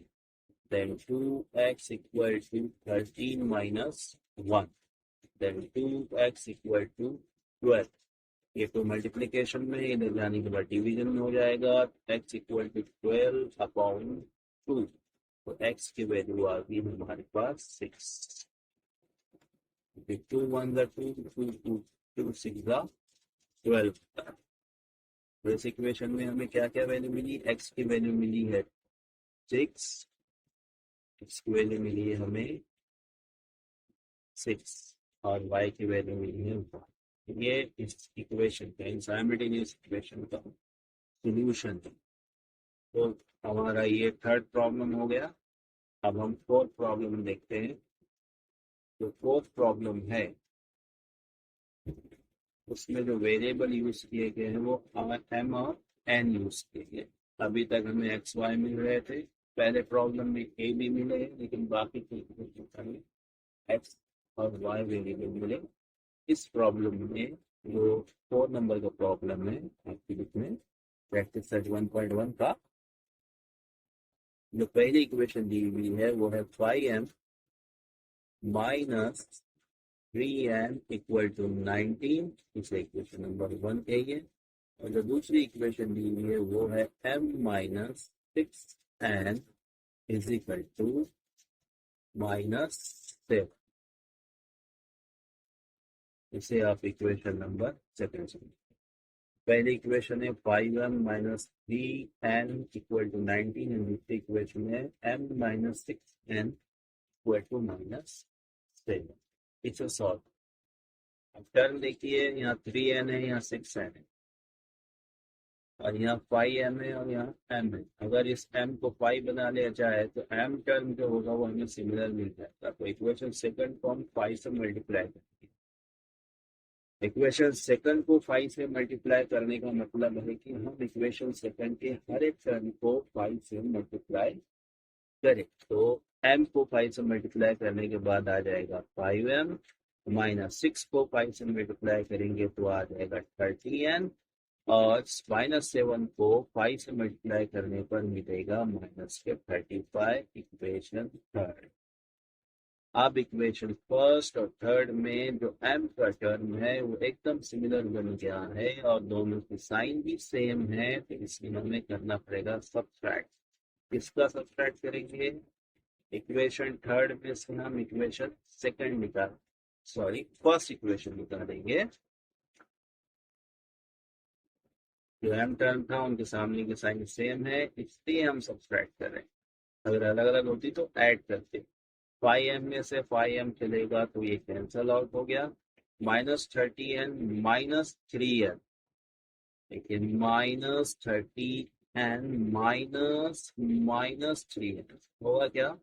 Then 2x equal to 13 minus 1। Then 2x equal to 12। ये तो मल्टीप्लीकेशन में, इधर जाने के बाद डिवीजन में हो जाएगा। x equal to 12 upon 2। तो x की वैल्यू आ गई हमारे पास 6। 2 1 2 2 2 2 6 12। तो इस इक्वेशन में हमें क्या क्या वैल्यू मिली, x की वैल्यू मिली है 6, x की वैल्यू मिली है हमें 6 और y की वैल्यू मिली है 1। ये इस इक्वेशन का, इन साइमल्टेनियस इक्वेशन का सॉल्यूशन है। तो हमारा ये थर्ड प्रॉब्लम हो गया। अब हम फोर्थ प्रॉब्लम देखते हैं। जो फोर्थ प्रॉब्लम है उसमें जो वेरिएबल यूज किए गए हैं वो m और n यूज किए गए। अभी तक हमें एक्स वाई मिल रहे थे, पहले प्रॉब्लम में a भी मिले हैं, लेकिन बाकी हमें एक्स और वाई वेरिएबल मिले। इस प्रॉब्लम में जो 4 नंबर का प्रॉब्लम है आपके बुक में प्रैक्टिस सेट 1.1 का, जो पहली इक्वेशन दी हुई है वो है 5m minus 3n equal to 19। इसे इक्वेशन नंबर 1 कहिए। और जो दूसरी इक्वेशन दी हुई है वो है m minus 6n is equal to -7। इसे आप इक्वेशन नंबर सेकंड समझिए। पहली इक्वेशन है 5m minus 3n equal to 19 and दूसरी इक्वेशन है m minus 6n equal to -7। इसे सॉल्व। अब टर्म देखिए, यहाँ 3n है, यहाँ 6n है और यहाँ 5m है और यहाँ m है। अगर इस m को 5 बना लिया जाए तो m टर्म जो होगा वो हमें सिमिलर मिल जाएगा। तो इक्वेशन सेकंड को हम 5 से मल्टीप्लाई करेंगे। इक्वेशन सेकंड को 5 से मल्टीप्लाई करने का मतलब है कि हम इक्वेशन सेकंड के हर एक टर्म को 5 से मल्टीप्लाई करें। तो m को 5 से मल्टीप्लाई करने के बाद आ जाएगा 5m माइनस 6 को 5 से मल्टीप्लाई करेंगे तो आ जाएगा 30n और -7 को 5 से मल्टीप्लाई करने पर मिलेगा -35। Equation third. अब इक्वेशन फर्स्ट और थर्ड में जो m का टर्म है वो एकदम सिमिलर बन गया है और दोनों की साइन भी सेम है, तो इसमें हमें करना पड़ेगा सब्ट्रैक्ट। किसका सब्ट्रैक्ट करेंगे? इक्वेशन थर्ड में से हम इक्वेशन सेकंड निकाल फर्स्ट इक्वेशन निकालेंगे। जो m टर्म था उनके सामने की साइन सेम है, इसलिए हम सब्ट्रैक्ट कर रहे हैं। अगर अलग अलग होती तो ऐड करते। 5m में से 5m चलेगा तो ये कैंसल आउट हो गया। -30n -3n, लेकिन -30n -3n होगा क्या?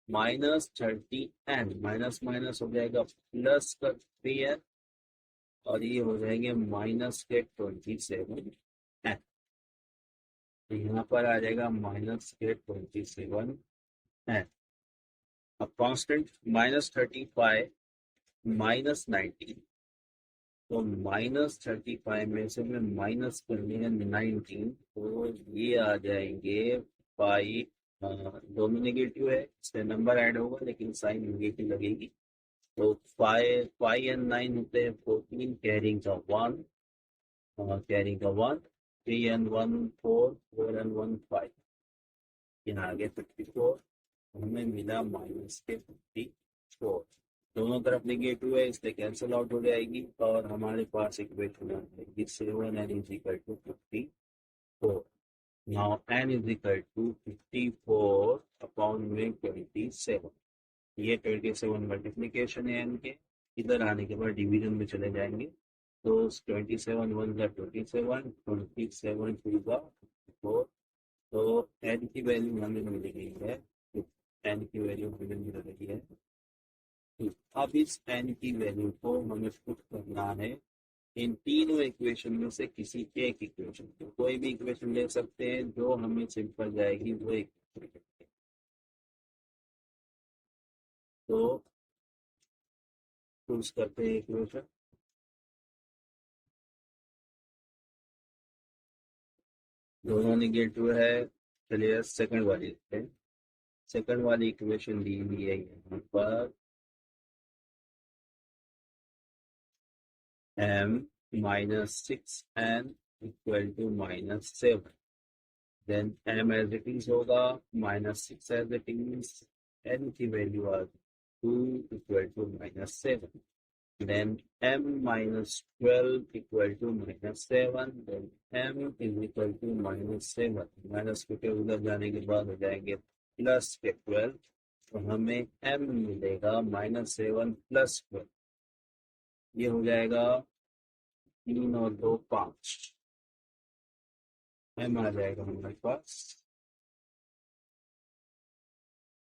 -30n माइनस माइनस हो जाएगा प्लस का 3n और ये हो जाएंगे माइनस के 27n। तो यहाँ पर आ जाएगा माइनस के 27n। अब कांस्टेंट -35 -19, तो -35 में से में माइनस करनी है 19, तो ये आ जाएंगे 5। दोनों नेगेटिव है, इसमें नंबर ऐड होगा लेकिन साइन नेगेटिव लगेगी। तो 5 एंड 9 होते हैं 14, कैरिंग का 1, कैरिंग का 1, 3 एंड 1 4, 4 एंड 1 5, यहाँ आगे 54, हमें मिला माइनस के 54। दोनों तरफ नेगेटिव है इसलिए कैंसिल आउट हो जाएगी और हमारे पास इक्वेशन आ जाएगी 7n is equal to 54। Now n is equal to 54 upon में 27। ये 27 मल्टीप्लीकेशन है n के। इधर आने के बाद डिवीजन में चले जाएंगे तो 27 1 का 27, 27 2 का 4। तो n की वैल्यू हमें मिल गई है, n की वैल्यू हमें मिल रही है। अब इस n की वैल्यू को हमें पुट करना है इन तीनों इक्वेशन में से किसी एक इक्वेशन को। कोई भी इक्वेशन ले सकते हैं, जो हमें सिंपल जाएगी वो एक। तो चूज करते हैं इक्वेशन। दोनों निगेटिव है, चलिए सेकंड वाली देखते हैं। सेकंड वाली इक्वेशन दी हुई है यहाँ पर m -6n equal to -7। Then m as it is होगा, -6 एज इट इज, n की वैल्यू आ 2 equal to -7, then m minus 12 equal to -7, then m is equal to -7, minus के उधर जाने के बाद हो जाएंगे प्लस के 12, तो हमें m मिलेगा -7 प्लस 12, ये हो जाएगा 3 और 2 5, m आ जाएगा हमारे पास।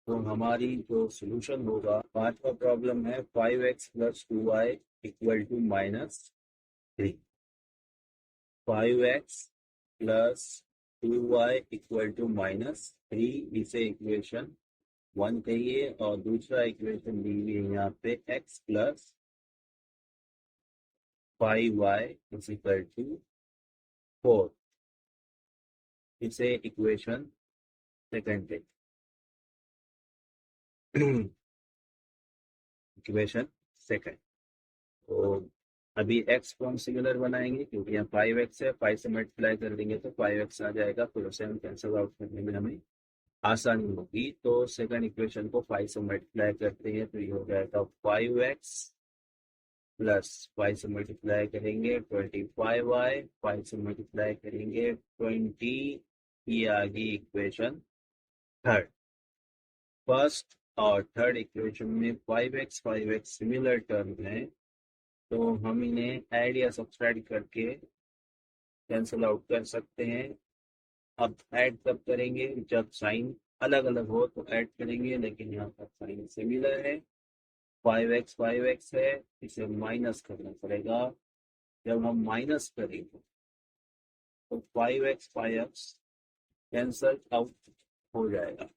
तो हमारी जो सोल्यूशन होगा, पांचवा प्रॉब्लम है 5x plus 2y equal to -3, 5x plus 2y equal to -3, इसे इक्वेशन 1 कहिए, और दूसरा इक्वेशन दी हुई है यहाँ पे x plus 5y is equal to 4, इसे इक्वेशन सेकंड पे इक्वेशन सेकंड। तो अभी x को हम सिमिलर बनाएंगे क्योंकि यहाँ 5x है, 5 से मल्टीप्लाई कर देंगे तो 5x आ जाएगा, फिर उसे हम कैंसिल आउट करने में हमें आसानी होगी। तो सेकंड इक्वेशन को 5 से मल्टीप्लाई करते हैं तो ये हो जाएगा 5x प्लस 5 से मल्टीप्लाई करेंगे 25y, 5 से मल्टीप्लाई करेंगे 20, ये आ गई इक्वेशन थर्ड। फर्स्ट और थर्ड इक्वेशन में 5x सिमिलर टर्म है, तो हम इन्हें ऐड या सब्सट्रैक्ट करके कैंसिल आउट कर सकते हैं। अब ऐड कब करेंगे, जब साइन अलग अलग हो तो ऐड करेंगे, लेकिन यहाँ पर साइन सिमिलर है, 5x है, इसे माइनस करना पड़ेगा। जब हम माइनस करेंगे तो 5x कैंसल आउट हो जाएगा,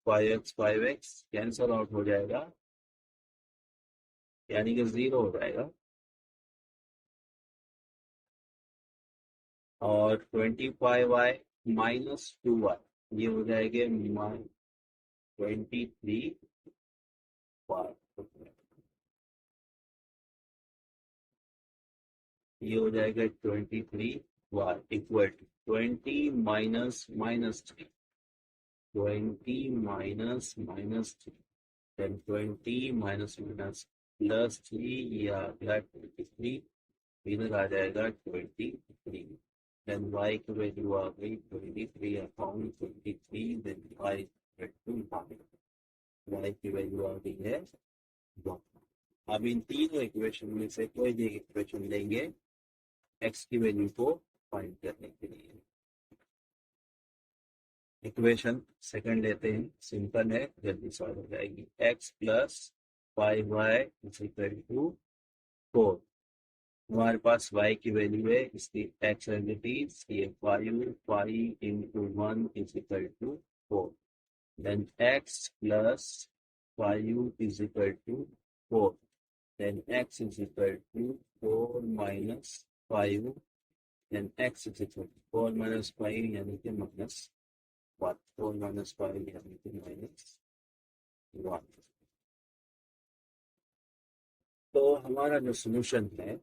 5x कैंसल आउट हो जाएगा, यानी कि 0 हो जाएगा। और 25y माइनस 2y, ये हो जाएगा 23y, ये हो जाएगा 23y equal to 20 minus -3, 20 minus -3, then 20 minus minus plus 3, ये आ गया 23, इधर आ जाएगा 23, देन y की वैल्यू आ गई 23 अपॉन 23, देन y y की वैल्यू आ गई है 1। अब इन तीनों इक्वेशन में से कोई भी इक्वेशन लेंगे x की वैल्यू को फाइंड करने के लिए। इक्वेशन सेकंड लेते हैं, सिंपल है, जल्दी सॉल्व हो जाएगी। x plus 5y is equal to 4, हमारे पास y की वैल्यू है, इसकी x एडिटीज, ये 5 into 1 is equal to 4, then x plus 5 is equal to 4, then x is equal to 4 minus 5, then x is equal to 4 minus 5 यानी कि -1, 4 minus 5 यानी कि -1। तो हमारा जो सोल्यूशन है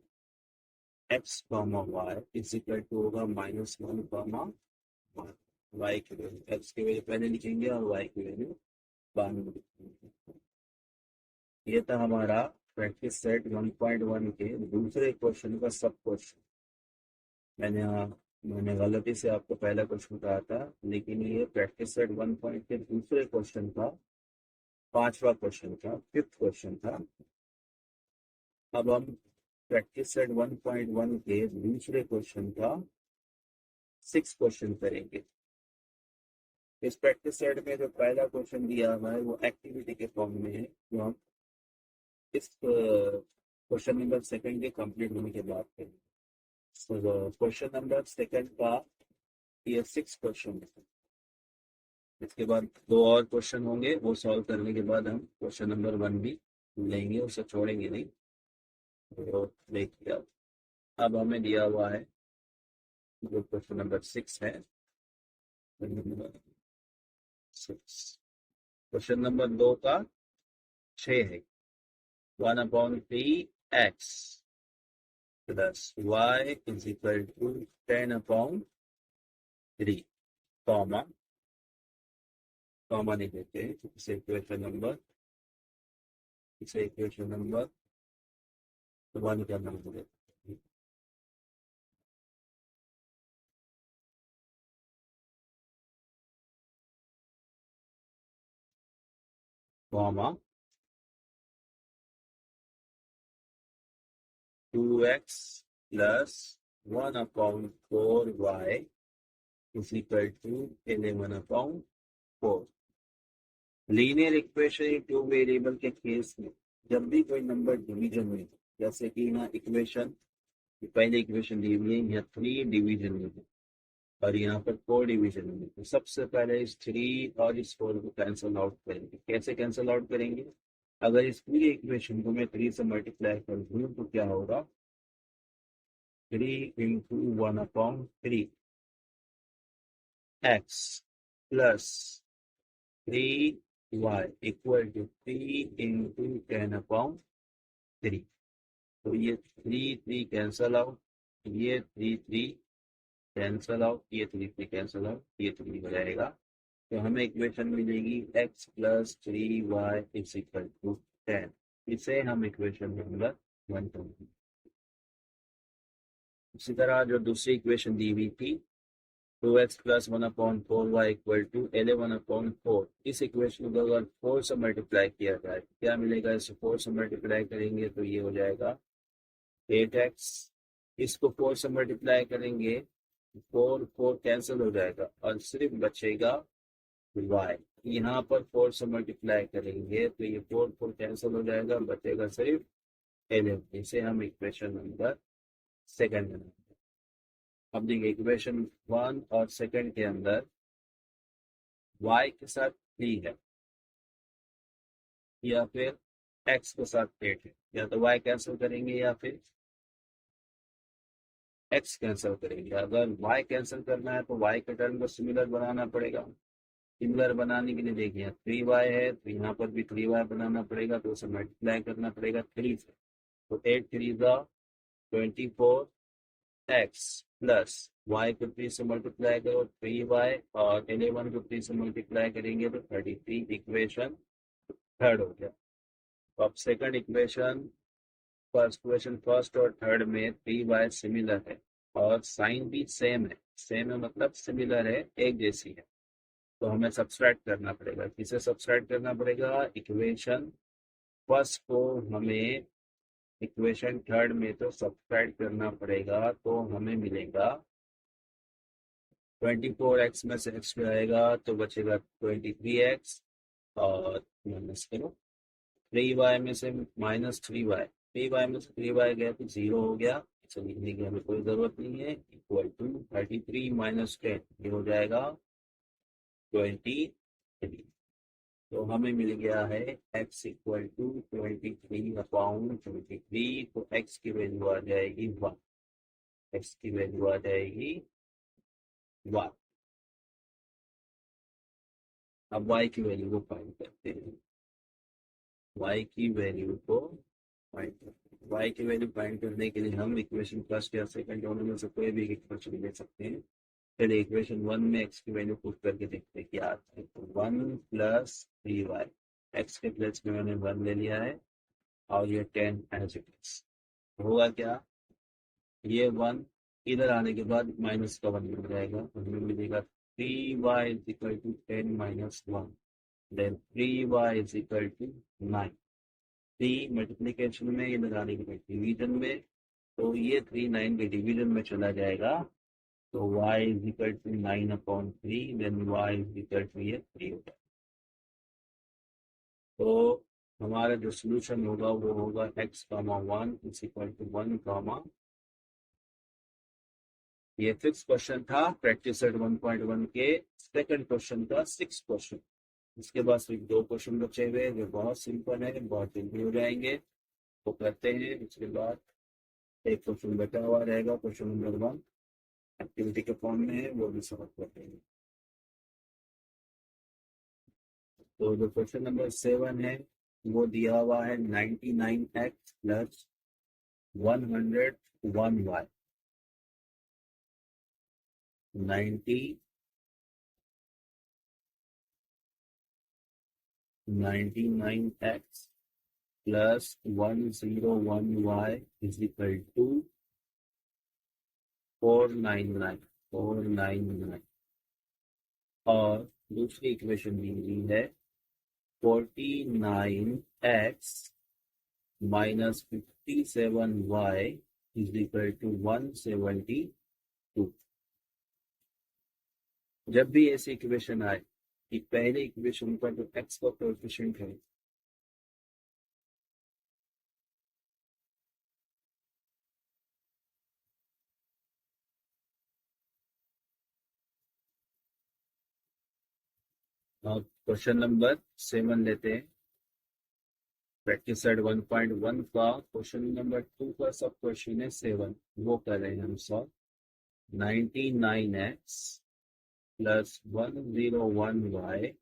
x, y is equal to होगा -1, y की वैल्यू, x की वैल्यू पहले लिखेंगे और y की वैल्यू बाद में लिखेंगे। ये था हमारा प्रैक्टिस सेट 1.1 के दूसरे क्वेश्चन का सब क्वेश्चन। मैंने गलती से आपको पहला क्वेश्चन कहा था, लेकिन ये प्रैक्टिस सेट 1 के दूसरे क्वेश्चन का पांचवा क्वेश्चन था, फिफ्थ क्वेश्चन था। अब हम प्रैक्टिस सेट 1.1 के दूसरे क्वेश्चन का 6 क्वेश्चन करेंगे। इस प्रैक्टिस सेट में जो पहला क्वेश्चन दिया हुआ है वो एक्टिविटी के फॉर्म में है, जो हम इस क्वेश्चन नंबर सेकंड के कंप्लीट होने के बाद करेंगे। क्वेश्चन नंबर सेकंड का ये 6 क्वेश्चन है, इसके बाद 2 और क्वेश्चन होंगे, वो सॉल्व करने के बाद हम क्वेश्चन नंबर 1 भी लेंगे, उसे छोड़ेंगे नहीं। तो देखिए अब हमें दिया हुआ है जो क्वेश्चन नंबर 6 है, क्वेश्चन नंबर 2 का 6 है, 1/3x plus Y is equal to 10/3 comma comma नहीं देते हैं, इसे इक्वेशन नंबर 1 का नाम देते हैं, comma 2x plus 1/4y is equal to 11/4। Linear equation two variable के केस में जब भी कोई नंबर डिवीजन में, जैसे कि ना इक्वेशन, पहले इक्वेशन दी हुई है यहाँ 3 डिवीजन में है और यहाँ पर 4 डिवीजन में, तो सबसे पहले इस 3 और इस 4 को कैंसिल आउट करेंगे। कैसे कैंसिल आउट करेंगे? अगर इस पूरी इक्वेशन को मैं 3 से मल्टीप्लाई कर दूँ तो क्या होगा? 3 into 1/3 x plus 3y equal to 3 into 10/3। तो ये 3 कैंसल आउट, ये 3 कैंसल आउट, ये 3 कैंसल आउट, ये 3 हो जाएगा। तो हमें इक्वेशन मिलेगी x plus 3y is equal to 10। इसे हम इक्वेशन नंबर 1 करेंगे। इसी तरह जो दूसरी इक्वेशन दी हुई थी 2x plus 1/4y equal to 11/4, इस इक्वेशन को अगर 4 से मल्टीप्लाई किया जाए तो क्या मिलेगा? इसे 4 से मल्टीप्लाई करेंगे तो ये हो जाएगा 8x। इसको 4 से मल्टीप्लाई करेंगे 4 कैंसिल हो जाएगा और सिर्फ बचेगा y। यहाँ पर 4 से मल्टीप्लाई करेंगे तो ये 4 कैंसिल हो जाएगा, बचेगा सिर्फ 11। इसे हम इक्वेशन नंबर 2 बनाएंगे। अब देखिए इक्वेशन 1 और 2 के अंदर y के साथ 3 है या फिर x के साथ 8 है, या तो y कैंसिल करेंगे या फिर x कैंसिल करेंगे। अगर y कैंसिल करना है तो y के टर्म को सिमिलर बनाना पड़ेगा। सिमिलर बनाने के लिए देखिए 3y है तो यहाँ पर भी 3y बनाना पड़ेगा, तो उसे मल्टीप्लाई करना पड़ेगा 3 से। तो 8 3 24 एक्स प्लस वाई को 3 से मल्टीप्लाई करो 3y और 11 को 3 से मल्टीप्लाई करेंगे तो 33। इक्वेशन थर्ड हो गया। तो अब सेकंड इक्वेशन, फर्स्ट और थर्ड में 3y सिमिलर है और साइन भी सेम है। सेम है मतलब सिमिलर है, एक जैसी है। तो हमें सब्सट्रैक्ट करना पड़ेगा। किसे सब्सट्रैक्ट करना पड़ेगा? इक्वेशन फर्स्ट को हमें इक्वेशन थर्ड में तो सब्सट्रैक्ट करना पड़ेगा, तो हमें मिलेगा 24x में से x आएगा तो बचेगा 23x और माइनस करो 3y में से माइनस 3y में से 3y गया तो 0 हो गया। इसे लिखने की हमें कोई जरूरत नहीं है। इक्वल टू 33 माइनस 10 ये हो जाएगा 23। तो हमें मिल गया है x इक्वल टू 23/23। तो x की वैल्यू आ जाएगी 1। x की वैल्यू आ जाएगी 1। अब y की वैल्यू को फाइंड करते हैं। y की वैल्यू को फाइंड करते हैं। y की वैल्यू फाइंड करने के लिए हम इक्वेशन फर्स्ट या सेकंड दोनों में से कोई भी इक्वेशन ले सकते हैं। चलिए इक्वेशन 1 में x की वैल्यू पुट करके देखते हैं क्या आता है। तो 1 प्लस 3y, x के प्लेस में मैंने 1 ले लिया है और ये 10 एज इट इज। होगा क्या? ये 1 इधर आने के बाद माइनस का 1 मिल जाएगा, तो हमें मिलेगा 3y is equal to 10 minus 1, then 3y is equal to 9। 3 multiplication में, इधर आने के बाद डिवीजन में, तो ये 3 9 के डिवीजन में चला जाएगा। तो y is equal to 9/3, then y is equal to ये 3 होगा। तो हमारा जो सोल्यूशन होगा वो होगा x, 1 इज इक्वल टू 1, ये फिक्स क्वेश्चन था प्रैक्टिस सेट 1.1 के सेकंड क्वेश्चन का 6 क्वेश्चन। इसके बाद सिर्फ 2 क्वेश्चन बचे हुए जो बहुत सिंपल है, बहुत जल्दी हो जाएंगे, वो करते हैं। उसके बाद एक क्वेश्चन बचा हुआ रहेगा, क्वेश्चन नंबर 1 एक्टिविटी के फॉर्म में है, वो भी सॉल्व करते हैं। तो जो क्वेश्चन नंबर 7 है वो दिया हुआ है 99x plus 101y, 99x plus 101y is equal to 499 और दूसरी इक्वेशन दी हुई है 49x minus 57y is equal to 172। जब भी ऐसी इक्वेशन आए कि पहले इक्वेशन का जो x का कोएफिशिएंट है क्वेश्चन नंबर 7 लेते हैं। प्रैक्टिस सेट 1.1 का क्वेश्चन नंबर 2 का सब क्वेश्चन है 7, वो कर रहे हैं हम solve. 99x plus 101y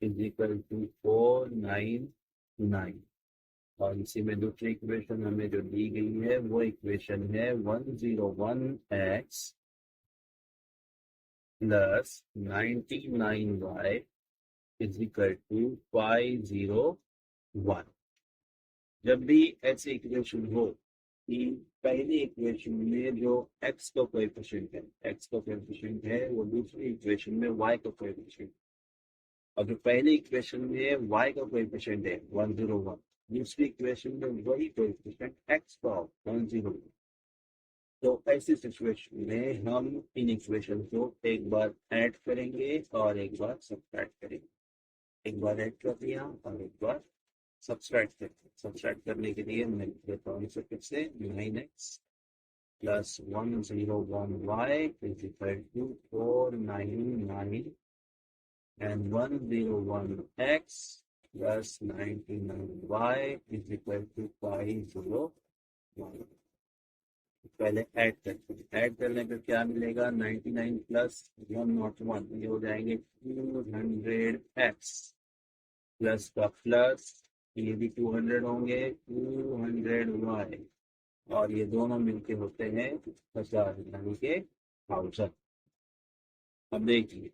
is equal to 499 और इसी में दूसरी इक्वेशन हमें जो दी गई है वो इक्वेशन है 101x plus 99y is equal to 501। जब भी ऐसी इक्वेशन हो कि पहली इक्वेशन में जो x का कोएफिशिएंट है वो दूसरी इक्वेशन में y का कोएफिशिएंट, और जो पहली इक्वेशन में y का कोएफिशिएंट है 101, दूसरी इक्वेशन में वही कोएफिशिएंट x का 101। तो ऐसी सिचुएशन में हम इन इक्वेशन को एक बार ऐड करेंगे और एक बार सब्ट्रैक्ट करेंगे। एक बार ऐड कर दिया और एक बार सब्ट्रैक्ट करने के लिए मैं लिख देता हूँ इसे फिर से 9x plus 101y is equal to 499 and 101x plus 99y is equal to 501। पहले ऐड करने पर क्या मिलेगा 99 प्लस 101 ये हो जाएंगे 200x प्लस का प्लस ये भी 200 होंगे 200y और ये दोनों मिलके होते हैं 1000 यानी के 1000। अब देखिए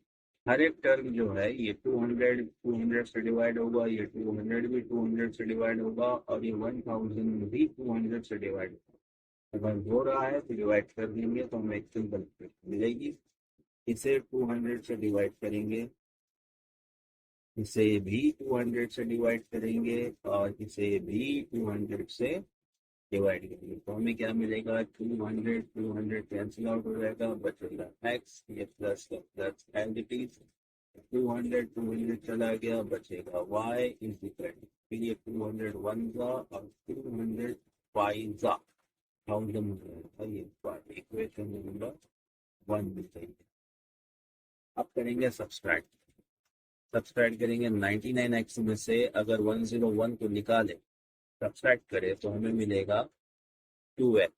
हर एक टर्म जो है ये 200 से डिवाइड होगा, ये 200 भी 200 से डिवाइड होगा और ये 1000 भी 200 से डिवाइड होगा। अगर हो रहा है तो डिवाइड कर देंगे तो हमें एक सिंपल मिलेगी। इसे 200 से डिवाइड करेंगे, इसे भी 200 से डिवाइड करेंगे और इसे भी 200 से डिवाइड करेंगे तो हमें क्या मिलेगा 200 कैंसिल आउट हो जाएगा, बचेगा x, ये प्लस का प्लस एज इट इज 200 चला गया, बचेगा y इज इक्वल फिर ये 201 का और 205 का 1000 ये इक्वेशन नंबर 1 मिल जाएगी। अब करेंगे सब्सट्रैक्ट करेंगे 99x में से अगर 101 को निकाले सब्सट्रैक्ट करें तो हमें मिलेगा 2x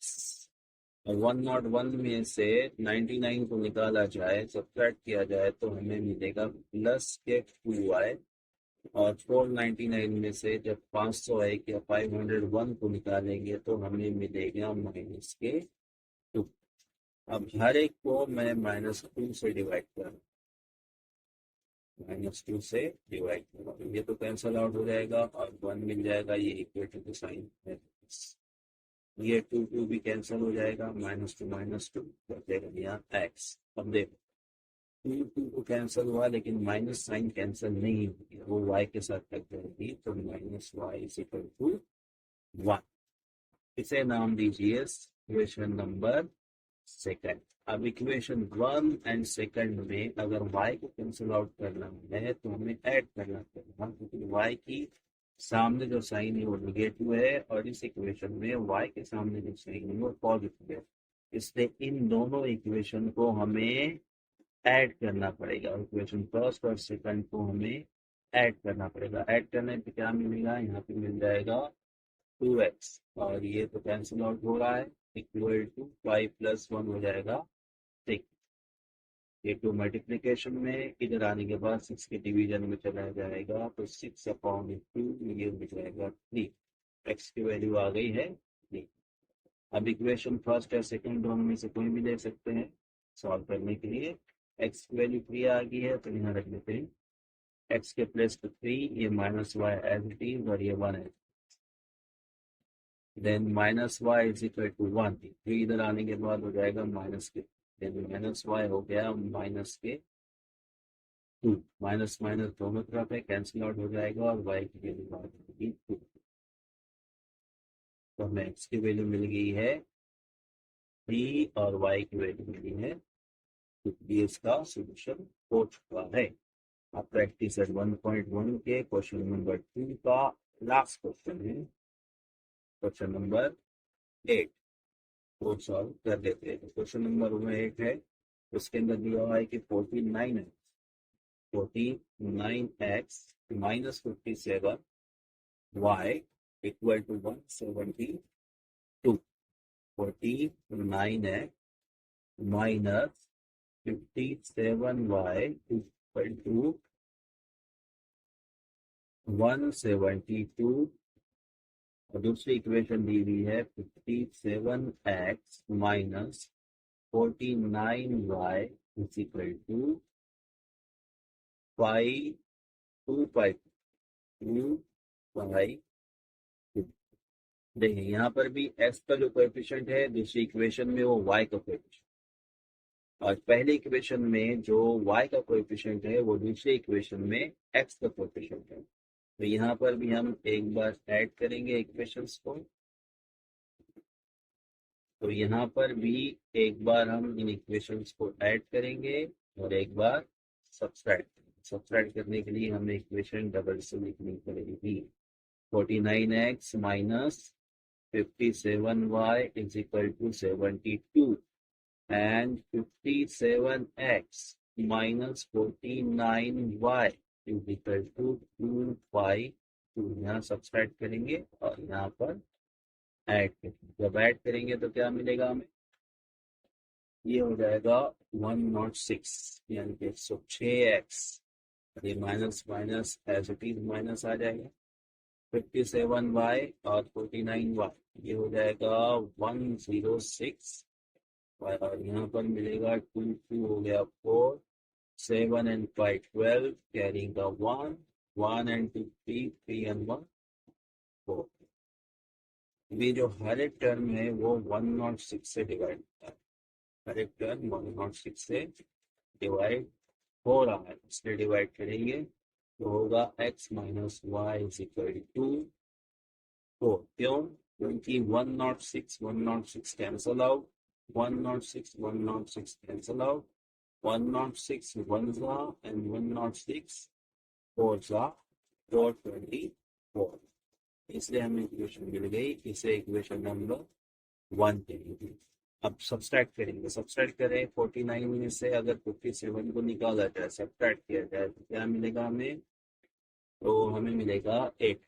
और 101 में से 99 को निकाला जाए सब्सट्रैक्ट किया जाए तो हमें मिलेगा प्लस के 2y और 499 में से जब 501 या 501 को निकालेंगे तो हमें मिलेगा माइनस के 2। अब हर एक को मैं -2 से डिवाइड कर -2 से डिवाइड करूँ, ये तो कैंसल आउट हो जाएगा और 1 मिल जाएगा, ये इक्वेशन का साइन है। ये 2 भी कैंसिल हो जाएगा, -2 बचेगा यहाँ x। अब देखो 2 को कैंसिल हुआ लेकिन माइनस साइन कैंसिल नहीं हुई, वो y के साथ लग जाएगी तो -y इज इक्वल टू 1। इसे नाम दीजिए इक्वेशन नंबर सेकंड। अब इक्वेशन 1 एंड सेकंड में अगर y को कैंसिल आउट करना है तो हमें ऐड करना पड़ेगा क्योंकि y की सामने जो साइन है वो निगेटिव है और इस इक्वेशन में y के सामने जो साइन है वो पॉजिटिव है, इसलिए इन दोनों इक्वेशन को हमें ऐड करना पड़ेगा। इक्वेशन फर्स्ट और सेकंड को हमें ऐड करना पड़ेगा। ऐड करने पे क्या मिलेगा, यहाँ पे मिल जाएगा 2x और ये तो कैंसिल आउट हो रहा है, इक्वल टू 5 + 1 हो जाएगा 6। ये 2 मल्टीप्लीकेशन में इधर आने के बाद 6 के डिवीजन में चला जाएगा तो 6/2 ये हो जाएगा 3। x की वैल्यू आ गई है 3। अब इक्वेशन फर्स्ट या सेकंड दोनों में से कोई भी ले सकते हैं सॉल्व करने के लिए। एक्स की वैल्यू 3 आ गई है तो यहाँ रख लेते हैं एक्स के प्लेस पे 3, ये minus y as it is और ये 1 है। Then minus Y is equal to 1, 3 इधर आने के बाद हो जाएगा माइनस के, देन माइनस वाई हो गया माइनस के 2, माइनस माइनस दोनों तरफ है, कैंसिल आउट हो जाएगा और वाई की वैल्यू आ जाएगी 2। तो हमें एक्स की वैल्यू मिल गई है 3 और वाई की वैल्यू मिली है 2। ये इसका सोल्यूशन हो चुका है। अब प्रैक्टिस एट 1.1 के क्वेश्चन नंबर 2 का लास्ट क्वेश्चन है, क्वेश्चन नंबर 8 को सॉल्व कर लेते हैं। क्वेश्चन नंबर 8 है, उसके अंदर दिया हुआ है कि 49x minus 57 y equal to 172। 49x minus 57y equal to 172 और दूसरी इक्वेशन दी हुई है 57x minus 49y is equal to 5 2 5 2 5। देखिए यहाँ पर भी x का जो कोएफिशिएंट है दूसरी इक्वेशन में वो y का कोएफिशिएंट, और पहले इक्वेशन में जो y का कोएफिशिएंट है वो दूसरी इक्वेशन में x का कोएफिशिएंट है। तो यहाँ पर भी हम एक बार ऐड करेंगे इक्वेशंस को, तो यहाँ पर भी एक बार हम इन इक्वेशंस को ऐड करेंगे और एक बार सब्सट्रैक्ट करने के लिए हमें इक्वेशन डबल से लिखनी पड़ेगी। 49x minus 57y is equal to 72 and 57x minus 49y is equal to 2 तो यहाँ सब्सट्रैक्ट करेंगे और यहाँ पर ऐड करेंगे। जब ऐड करेंगे तो क्या मिलेगा हमें, ये हो जाएगा 106 यानी कि 106x, ये minus minus as it is minus आ जाएगा। 57y और 49y ये हो जाएगा 106 और यहाँ पर मिलेगा 2 2 हो गया 4, 7 and 5 12 कैरिंग का 1 and 2 3 3 and 1 4। ये जो हर एक टर्म है वो 106 से डिवाइड होता है, हर एक टर्म 106 से डिवाइड हो रहा है, इसलिए डिवाइड करेंगे तो होगा x minus Y is equal to 4। क्यों, क्योंकि 106 कैंसल आउट, 106 कैंसल आउट, 106 1 जा एंड 106 4 जा 424, इसलिए हमें इक्वेशन मिल गई। इसे इक्वेशन नंबर 1 कहेंगे। अब सब्सट्रैक्ट करेंगे, सब्सट्रैक्ट करें 49 में से अगर 57 को निकाला जाए, सब्सट्रैक्ट किया जाए तो क्या मिलेगा हमें, तो हमें मिलेगा 8,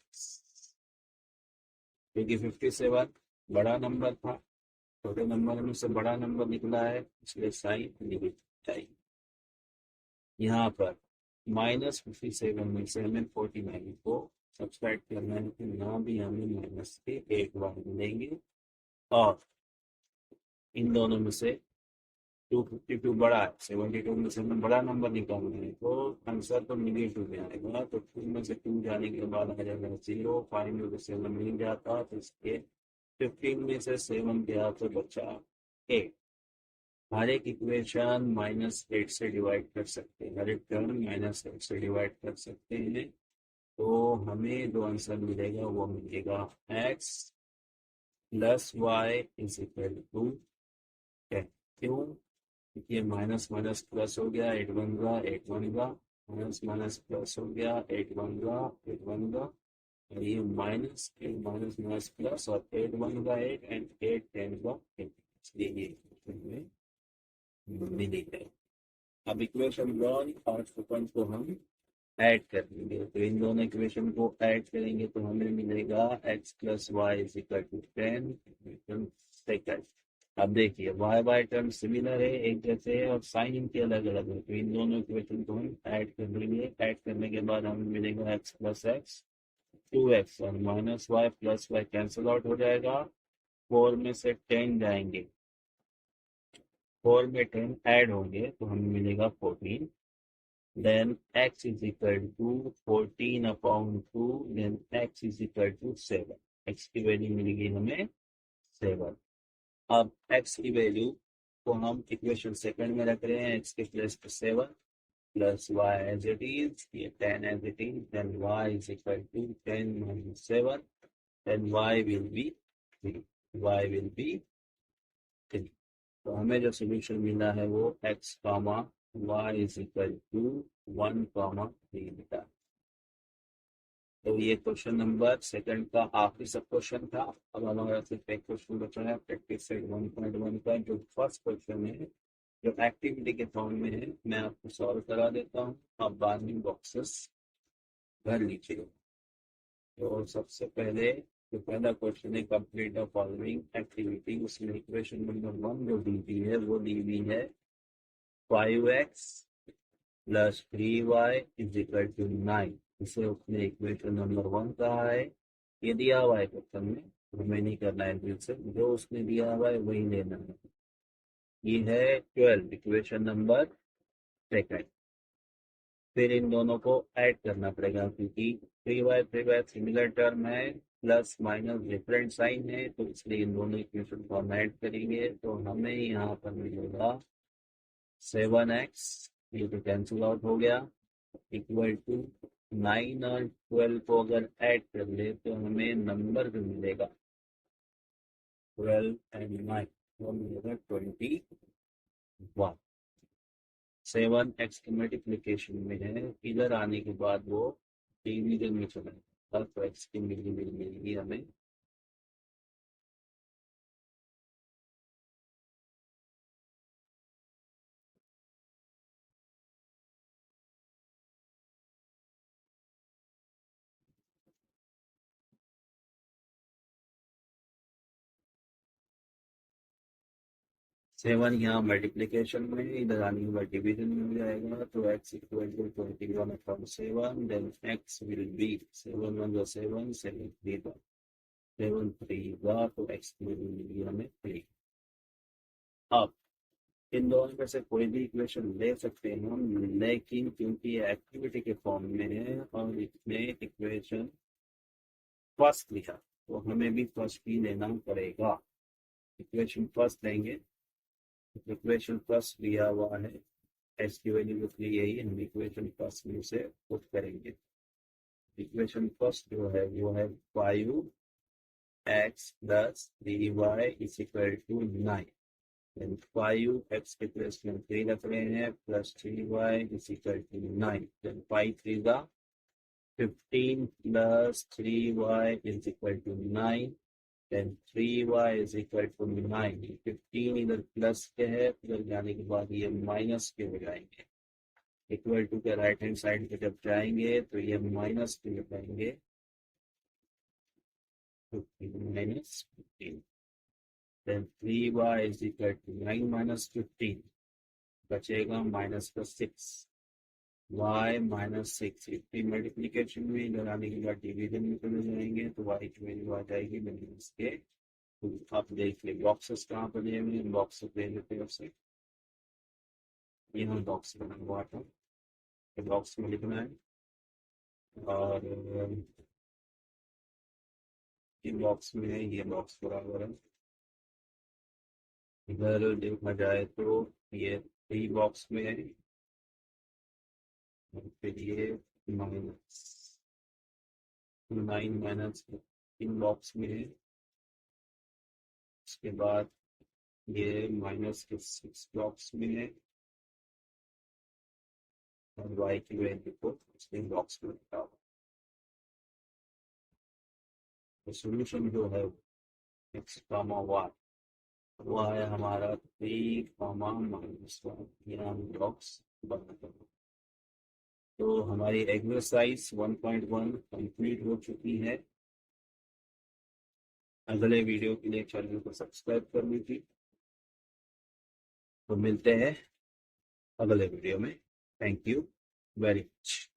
क्योंकि 57 बड़ा नंबर था, छोटे नंबर में से बड़ा नंबर निकला है इसलिए साइन निगेटिव चाहिए। यहाँ पर माइनस 57 में से हमें 49 को सब्सट्रैक्ट करना है तो यहाँ भी हमें माइनस के 8 बार मिलेंगे और इन दोनों में से 252 बड़ा है, 72 में से हमें बड़ा नंबर निकालना है तो आंसर तो निगेटिव में आएगा। तो 2 में से 2 जाने के बाद आ जाएगा 0, 5 में से 7 नहीं जाता तो इसके 15 में से 7 गया तो बचा 8। हर एक इक्वेशन -8 से डिवाइड कर सकते हैं, हर एक टर्म -8 से डिवाइड कर सकते हैं। तो हमें जो आंसर मिलेगा वो मिलेगा x plus Y is equal to 10। क्यों, ये माइनस माइनस प्लस हो गया, 8 1 का 8 1 का, माइनस माइनस प्लस हो गया, 8 1 का 8 1 का, और ये माइनस माइनस माइनस प्लस और 8 1 का 8 एंड 8 10 का 8, इसलिए ये मिली है। अब इक्वेशन 1 और 2 को हम ऐड कर लेंगे, तो इन दोनों इक्वेशन को ऐड करेंगे तो हमें मिलेगा x plus Y is equal to 10 second. अब देखिए वाई बाय टर्म सिमिलर है, एक जैसे है और साइन इनके अलग अलग है, तो इन दोनों इक्वेशन को हम ऐड कर लेंगे। ऐड करने के बाद हमें मिलेगा x प्लस एक्स 2x और minus y plus y cancel out हो जाएगा, 4 में से 10 जाएंगे, 4 में 10 ऐड होंगे तो हमें मिलेगा 14। Then x is equal to 14 upon 2, then x is equal to 7। x की वैल्यू मिलेगी हमें 7। अब x की वैल्यू को हम इक्वेशन सेकंड में रख रहे हैं, x के प्लेस पे 7 plus y as it is, ये 10 as it is, then y is equal to 10 minus 7, then y will be 3, y will be 3। तो हमें जो सोल्यूशन मिला है वो x comma y is equal to 1 comma 3 मिला। तो ये क्वेश्चन नंबर सेकंड का आखिरी सब क्वेश्चन था। अब हमारा सिर्फ एक क्वेश्चन बचा है प्रैक्टिस सेट 1.1 का, जो फर्स्ट क्वेश्चन है, जो एक्टिविटी के फॉर्म में है। मैं आपको सॉल्व करा देता हूँ, आप बाद में बॉक्सेस भर लीजिए। तो सबसे पहले जो पहला क्वेश्चन है, कंप्लीट द फॉलोइंग एक्टिविटी। उसमें इक्वेशन नंबर 1 जो दी हुई है वो दी हुई है 5x plus 3y is equal to 9। इसे उसने इक्वेशन नंबर 1 कहा है। ये दिया हुआ है क्वेश्चन में, हमें नहीं करना है दिल से, जो उसने दिया हुआ है वही लेना है। ये है 12, इक्वेशन नंबर सेकंड। फिर इन दोनों को ऐड करना पड़ेगा, क्योंकि 3y सिमिलर टर्म है, प्लस माइनस डिफरेंट साइन है, तो इसलिए इन दोनों इक्वेशन को हम ऐड करेंगे। तो हमें यहाँ पर मिलेगा 7x, ये तो कैंसिल आउट हो गया, इक्वल टू 9 और 12 को अगर ऐड कर ले तो हमें नंबर जो मिलेगा 12 एंड 9 वो मिलेगा 21। 7x की मल्टीप्लीकेशन में है, इधर आने के बाद वो डिवीजन में चला जाएगा, तो x की मिलेगी हमें 7 यहाँ मल्टीप्लीकेशन में, इधर आने के बाद डिवीजन में हो जाएगा, तो x equal to 21 upon 7, then x will be 7 1 जो 7 7 3 7 3 तो x की वैल्यू मिलेगी हमें 3। अब इन दोनों में से कोई भी इक्वेशन ले सकते हैं हम, लेकिन क्योंकि ये एक्टिविटी के फॉर्म में है और इसमें इक्वेशन फर्स्ट लिखा, तो हमें भी फर्स्ट ही लेना पड़ेगा। इक्वेशन फर्स्ट लेंगे, इक्वेशन फर्स्ट लिया हुआ है, एस की वैल्यू जो ली है हम इक्वेशन फर्स्ट में से पुट करेंगे। इक्वेशन फर्स्ट जो है वो है 5x plus 3y is equal to 9। 5x के प्लस में 3 रख रहे हैं, plus 3y is equal to 9। Then 5 3 का 15 plus 3y is equal to 9, then 3y is equal to 9। 15 इधर प्लस के है, इधर जाने के बाद ये माइनस के हो जाएंगे। इक्वल टू के राइट हैंड साइड पे जब जाएंगे तो ये माइनस के हो जाएंगे, 15 minus 15, then 3y is equal to 9 minus 15, बचेगा माइनस का 6, y माइनस 6। इतनी मल्टीप्लीकेशन में इधर आने के बाद डिवीजन में चले जाएंगे तो y की वैल्यू आ जाएगी माइनस के। तो आप देख ले बॉक्सेस कहाँ पर दिए हुए हैं, बॉक्स दे देते हैं उससे, यहाँ बॉक्स बना हुआ था, बॉक्स में लिखना है, और ये बॉक्स में है, ये बॉक्स बराबर है। इधर देखा जाए तो ये 3 बॉक्स में है, और फिर ये माइनस 9 माइनस 3 बॉक्स में है, उसके बाद ये माइनस के 6 बॉक्स में है, और y की वैल्यू को 3 बॉक्स में रखा हुआ। तो सोल्यूशन जो है x कामा y वो है हमारा 3 कामा माइनस 1, यहाँ बॉक्स बना कर। तो हमारी एक्सरसाइज 1.1 कंप्लीट हो चुकी है। अगले वीडियो के लिए चैनल को सब्सक्राइब कर लीजिए। तो मिलते हैं अगले वीडियो में। Thank you very much.